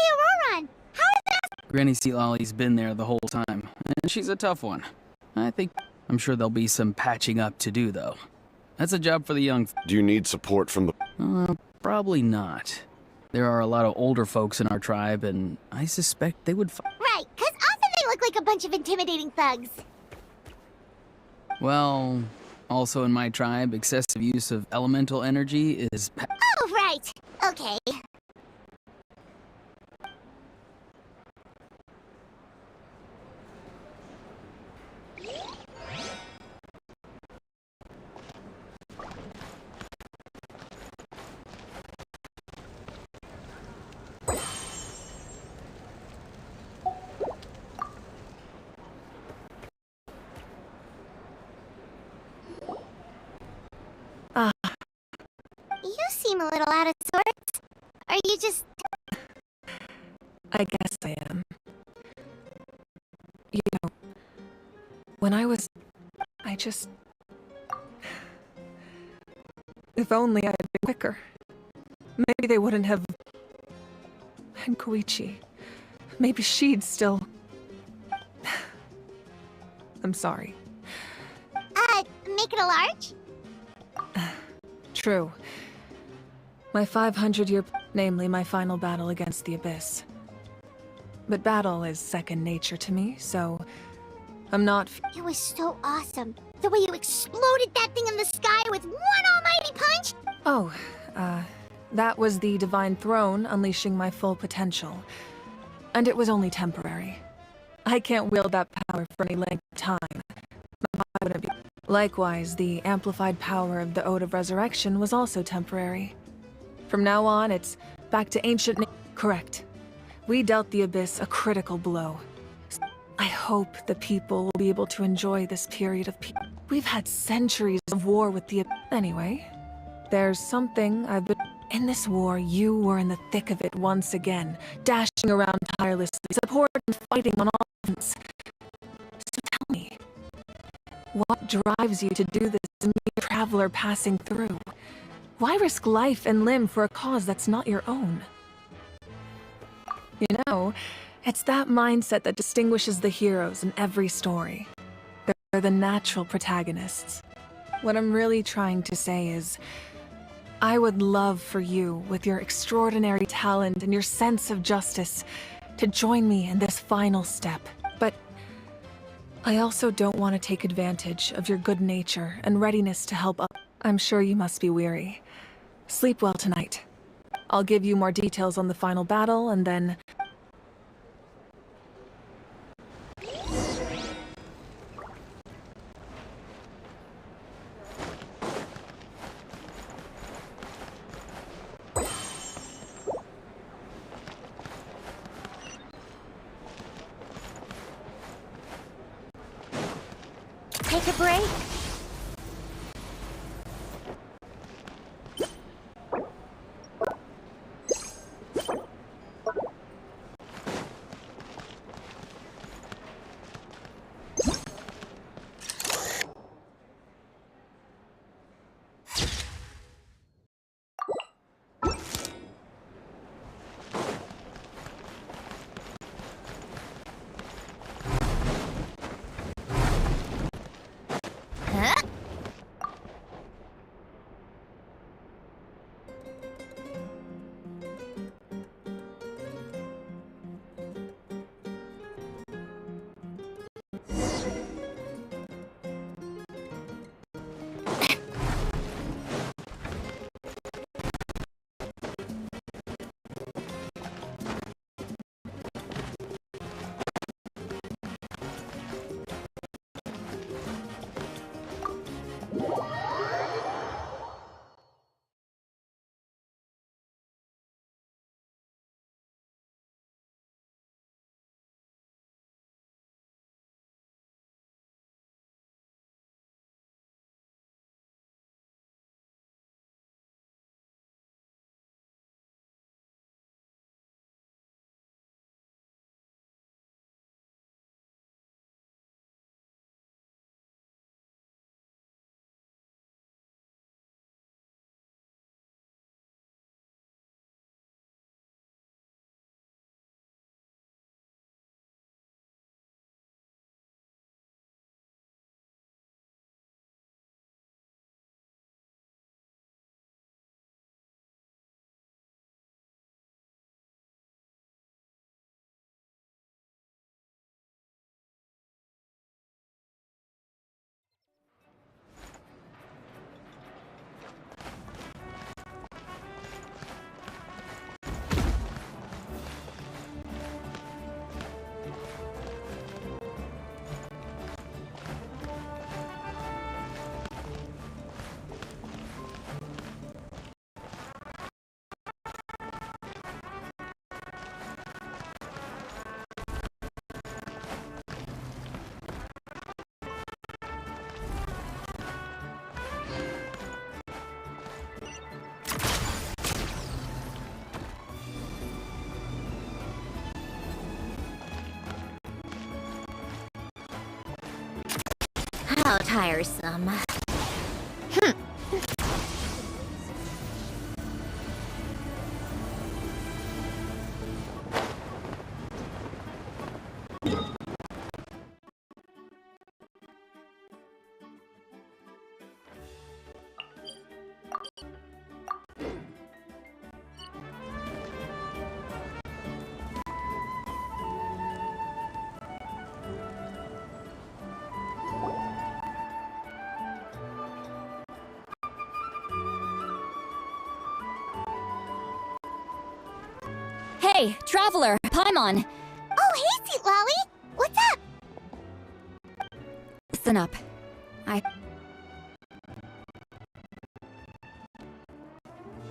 Auroran! How is that? Granny Sealolly's been there the whole time, and she's a tough one. I'm sure there'll be some patching up to do, though. That's a job for the young— Do you need support from the— Probably not. There are a lot of older folks in our tribe, and I suspect they would— Right, because often they look like a bunch of intimidating thugs. Well, also in my tribe, excessive use of elemental energy is— Oh, right. Okay. seem a little out of sorts. Are you just... I guess I am. You know, when I was... If only I had been quicker. Maybe they wouldn't have... And Koichi. Maybe she'd still... I'm sorry. Make it a large? True. My 500-year... Namely, my final battle against the Abyss. But battle is second nature to me, so... I'm not... It was so awesome. The way you exploded that thing in the sky with one almighty punch! Oh, that was the Divine Throne unleashing my full potential. And it was only temporary. I can't wield that power for any length of time. My body wouldn't be... Likewise, the amplified power of the Ode of Resurrection was also temporary. From now on, it's back to ancient... Correct. We dealt the Abyss a critical blow. I hope the people will be able to enjoy this period of peace. We've had centuries of war with the... Anyway, there's something I've been... In this war, you were in the thick of it once again, dashing around tirelessly, supporting and fighting on all fronts. So tell me, what drives you to do this as a mere traveler passing through? Why risk life and limb for a cause that's not your own? You know, it's that mindset that distinguishes the heroes in every story. They're the natural protagonists. What I'm really trying to say is, I would love for you, with your extraordinary talent and your sense of justice, to join me in this final step. But I also don't want to take advantage of your good nature and readiness to help up. I'm sure you must be weary. Sleep well tonight. I'll give you more details on the final battle, and then... Take a break? tiresome. Hey, traveler, Paimon! Oh, hey, Sweet Lolly! What's up? Listen up.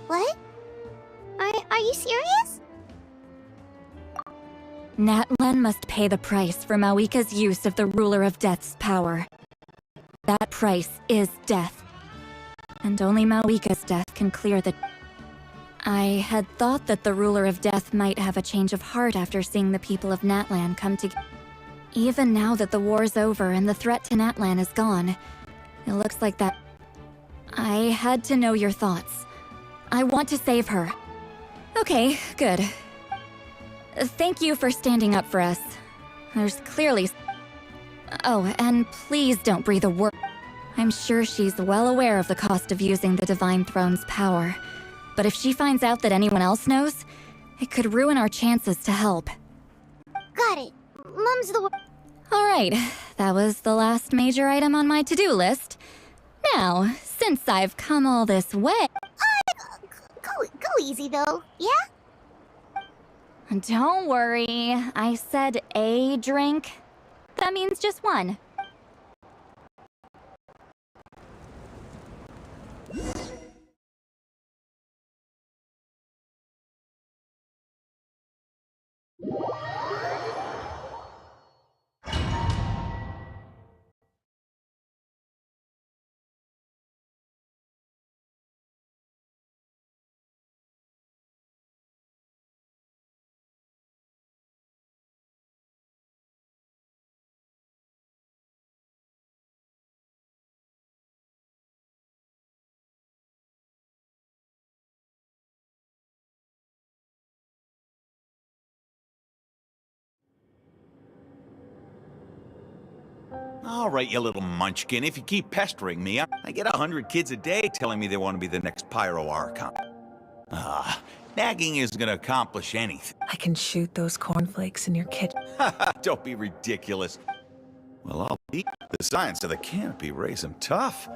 What? Are you serious? Natlan must pay the price for Mawika's use of the Ruler of Death's power. That price is death. And only Mawika's death can clear the... I had thought that the Ruler of Death might have a change of heart after seeing the people of Natlan come together. Even now that the war's over and the threat to Natlan is gone, it looks like that... I had to know your thoughts. I want to save her. Okay, good. Thank you for standing up for us. There's clearly... Oh, and please don't breathe a word. I'm sure she's well aware of the cost of using the Divine Throne's power. But if she finds out that anyone else knows, it could ruin our chances to help. Got it. Mum's the... Alright, that was the last major item on my to-do list. Now, since I've come all this way... Go easy, though, yeah? Don't worry, I said a drink. That means just one. All right, you little munchkin, if you keep pestering me, I get 100 kids a day telling me they want to be the next Pyro Archon. Nagging isn't gonna accomplish anything. I can shoot those cornflakes in your kitchen. Don't be ridiculous. Well, I'll beat the science of the canopy race. I'm tough.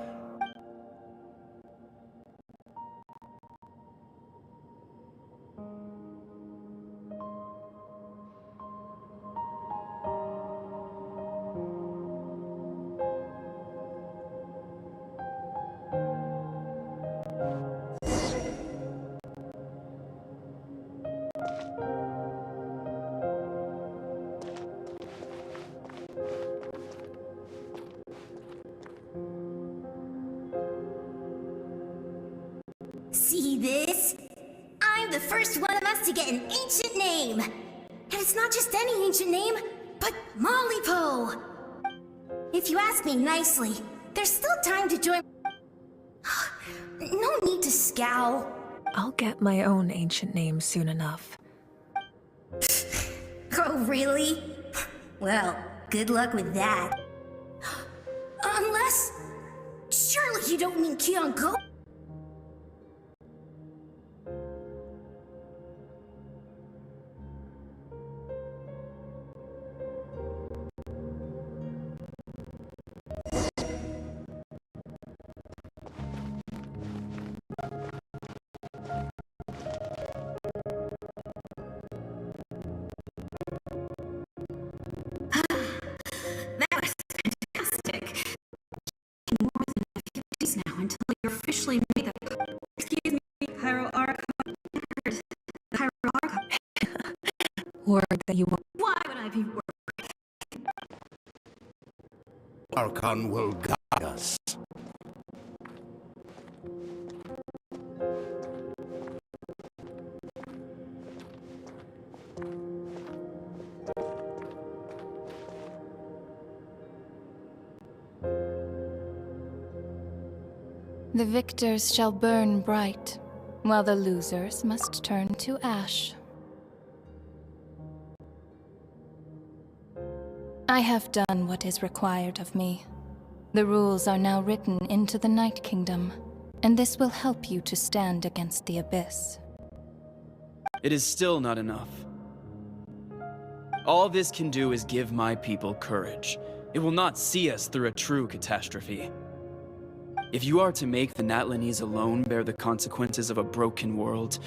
See this? I'm the first one of us to get an ancient name. And it's not just any ancient name, but Mollypo. If you ask me nicely, there's still time to join. No need to scowl. I'll get my own ancient name soon enough. Oh, really? Well, good luck with that. Unless... Surely you don't mean Kyonko? That was fantastic. More than a few days now until you're officially made the... Excuse me, Pyro Archon. The Pyro Archon. Word that you want. Why would I be worried? Archon will guide us. The victors shall burn bright, while the losers must turn to ash. I have done what is required of me. The rules are now written into the Night Kingdom, and this will help you to stand against the Abyss. It is still not enough. All this can do is give my people courage. It will not see us through a true catastrophe. If you are to make the Natlanese alone bear the consequences of a broken world,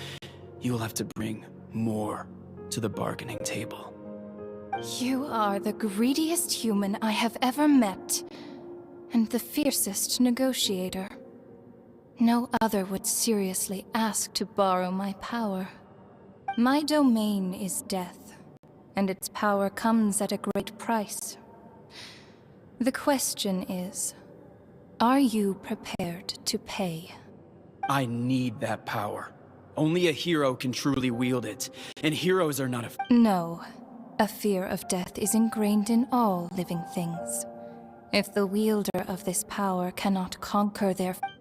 you will have to bring more to the bargaining table. You are the greediest human I have ever met, and the fiercest negotiator. No other would seriously ask to borrow my power. My domain is death, and its power comes at a great price. The question is, are you prepared to pay? I need that power. Only a hero can truly wield it, and heroes are not No. A fear of death is ingrained in all living things. If the wielder of this power cannot conquer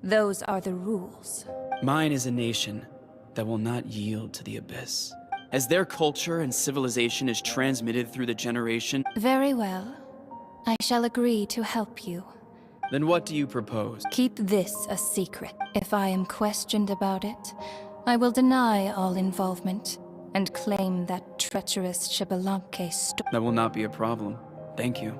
those are the rules. Mine is a nation that will not yield to the Abyss. As their culture and civilization is transmitted through the generation... Very well. I shall agree to help you. Then what do you propose? Keep this a secret. If I am questioned about it, I will deny all involvement and claim that treacherous Xbalanque That will not be a problem. Thank you.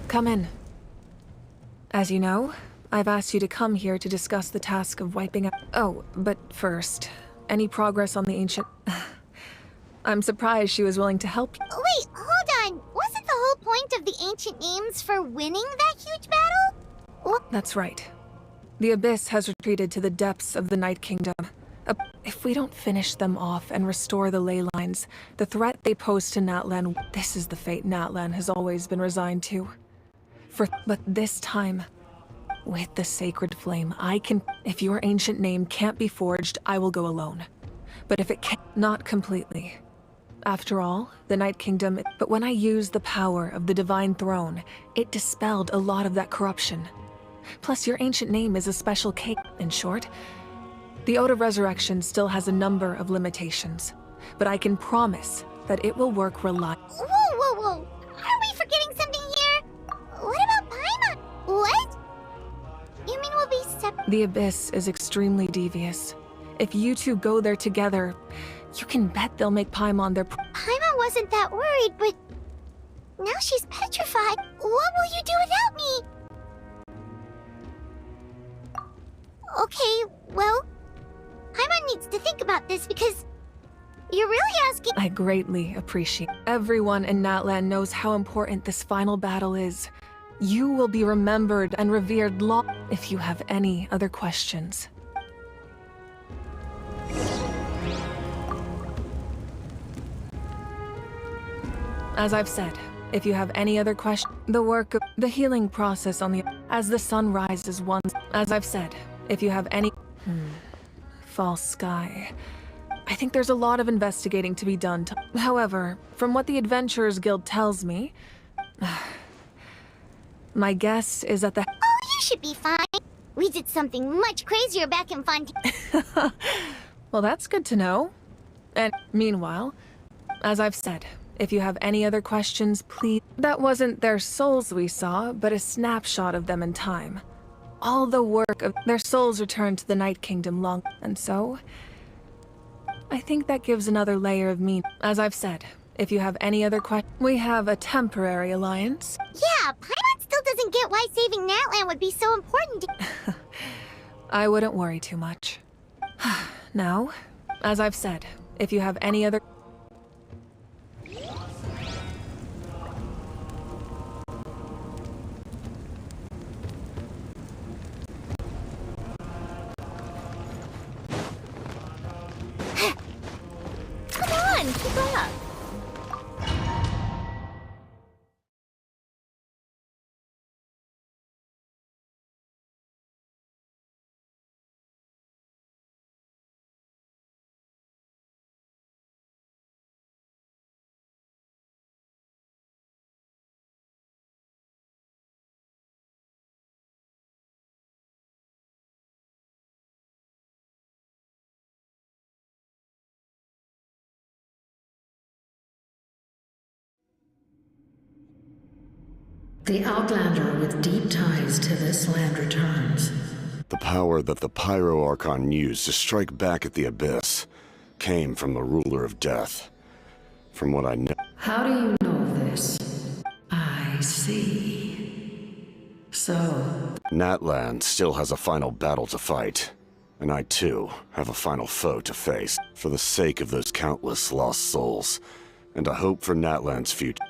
Come in. As you know, I've asked you to come here to discuss the task of wiping out... Oh, but first, any progress on the ancient... I'm surprised she was willing to help you. Wait, hold on. Wasn't the whole point of the ancient names for winning that huge battle? What? That's right. The Abyss has retreated to the depths of the Night Kingdom. If we don't finish them off and restore the ley lines, the threat they pose to Natlan... This is the fate Natlan has always been resigned to. But this time, with the sacred flame, I can... If your ancient name can't be forged, I will go alone. But if it can't... Not completely. After all, the Night Kingdom... But when I used the power of the Divine Throne, it dispelled a lot of that corruption. Plus, your ancient name is a special case. In short, the Ode of Resurrection still has a number of limitations. But I can promise that it will work reliably. Whoa. Are we forgetting something here? What about Paimon? What? You mean we'll be separate? The Abyss is extremely devious. If you two go there together, you can bet they'll make Paimon their... Paimon wasn't that worried, but now she's petrified. What will you do without me? Okay, well, Paimon needs to think about this because you're really asking... I greatly appreciate. Everyone in Natlan knows how important this final battle is. You will be remembered and revered long... If you have any other questions. As I've said, if you have any other questions, the work of the healing process on the... As the sun rises once... As I've said, if you have any... False sky. I think there's a lot of investigating to be done. However, from what the Adventurers Guild tells me... my guess is that the... Oh, you should be fine. We did something much crazier back in Fontaine. Well, that's good to know. And meanwhile, as I've said, if you have any other questions, please... That wasn't their souls we saw, but a snapshot of them in time. All the work of their souls returned to the Night Kingdom long... And so... I think that gives another layer of meaning. As I've said, if you have any other questions... We have a temporary alliance. Yeah, Paimon still doesn't get why saving Natlan would be so important. I wouldn't worry too much. Now, as I've said, if you have any other... Come on, keep up! The Outlander with deep ties to this land returns. The power that the Pyro Archon used to strike back at the Abyss came from the Ruler of Death. From what I know... How do you know this? I see. So... Natlan still has a final battle to fight. And I, too, have a final foe to face. For the sake of those countless lost souls. And a hope for Natlan's future.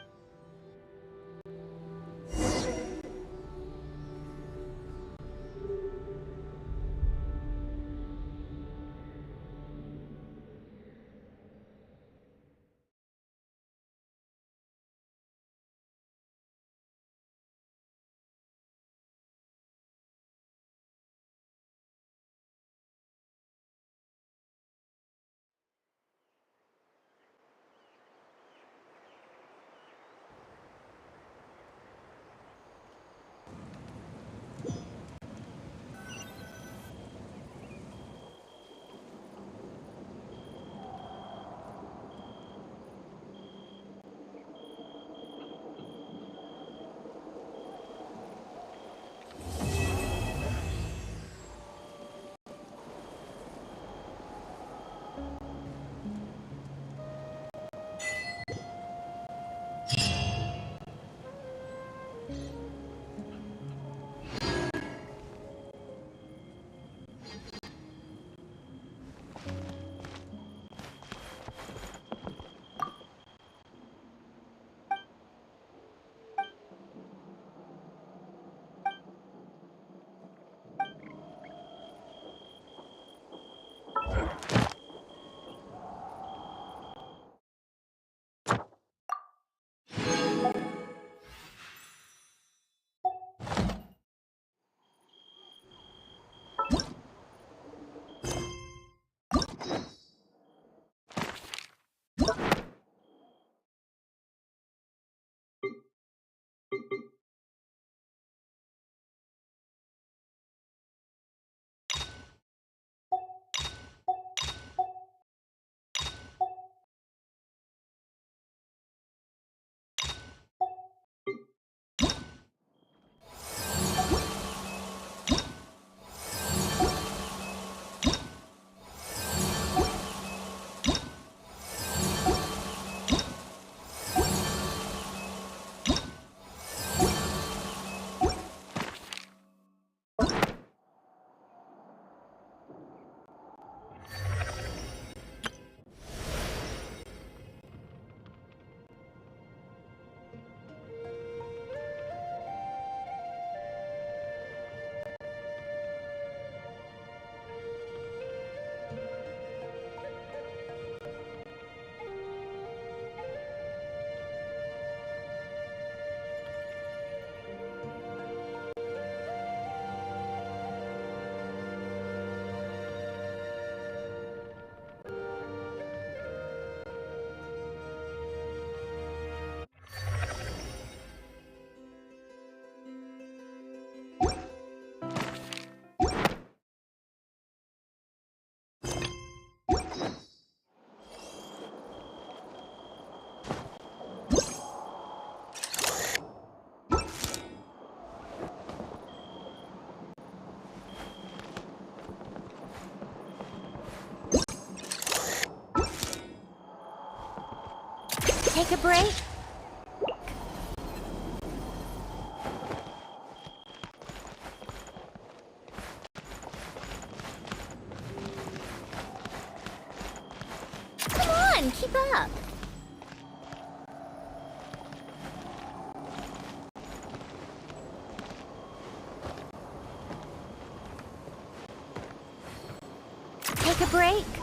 Take a break? and keep up. Take a break.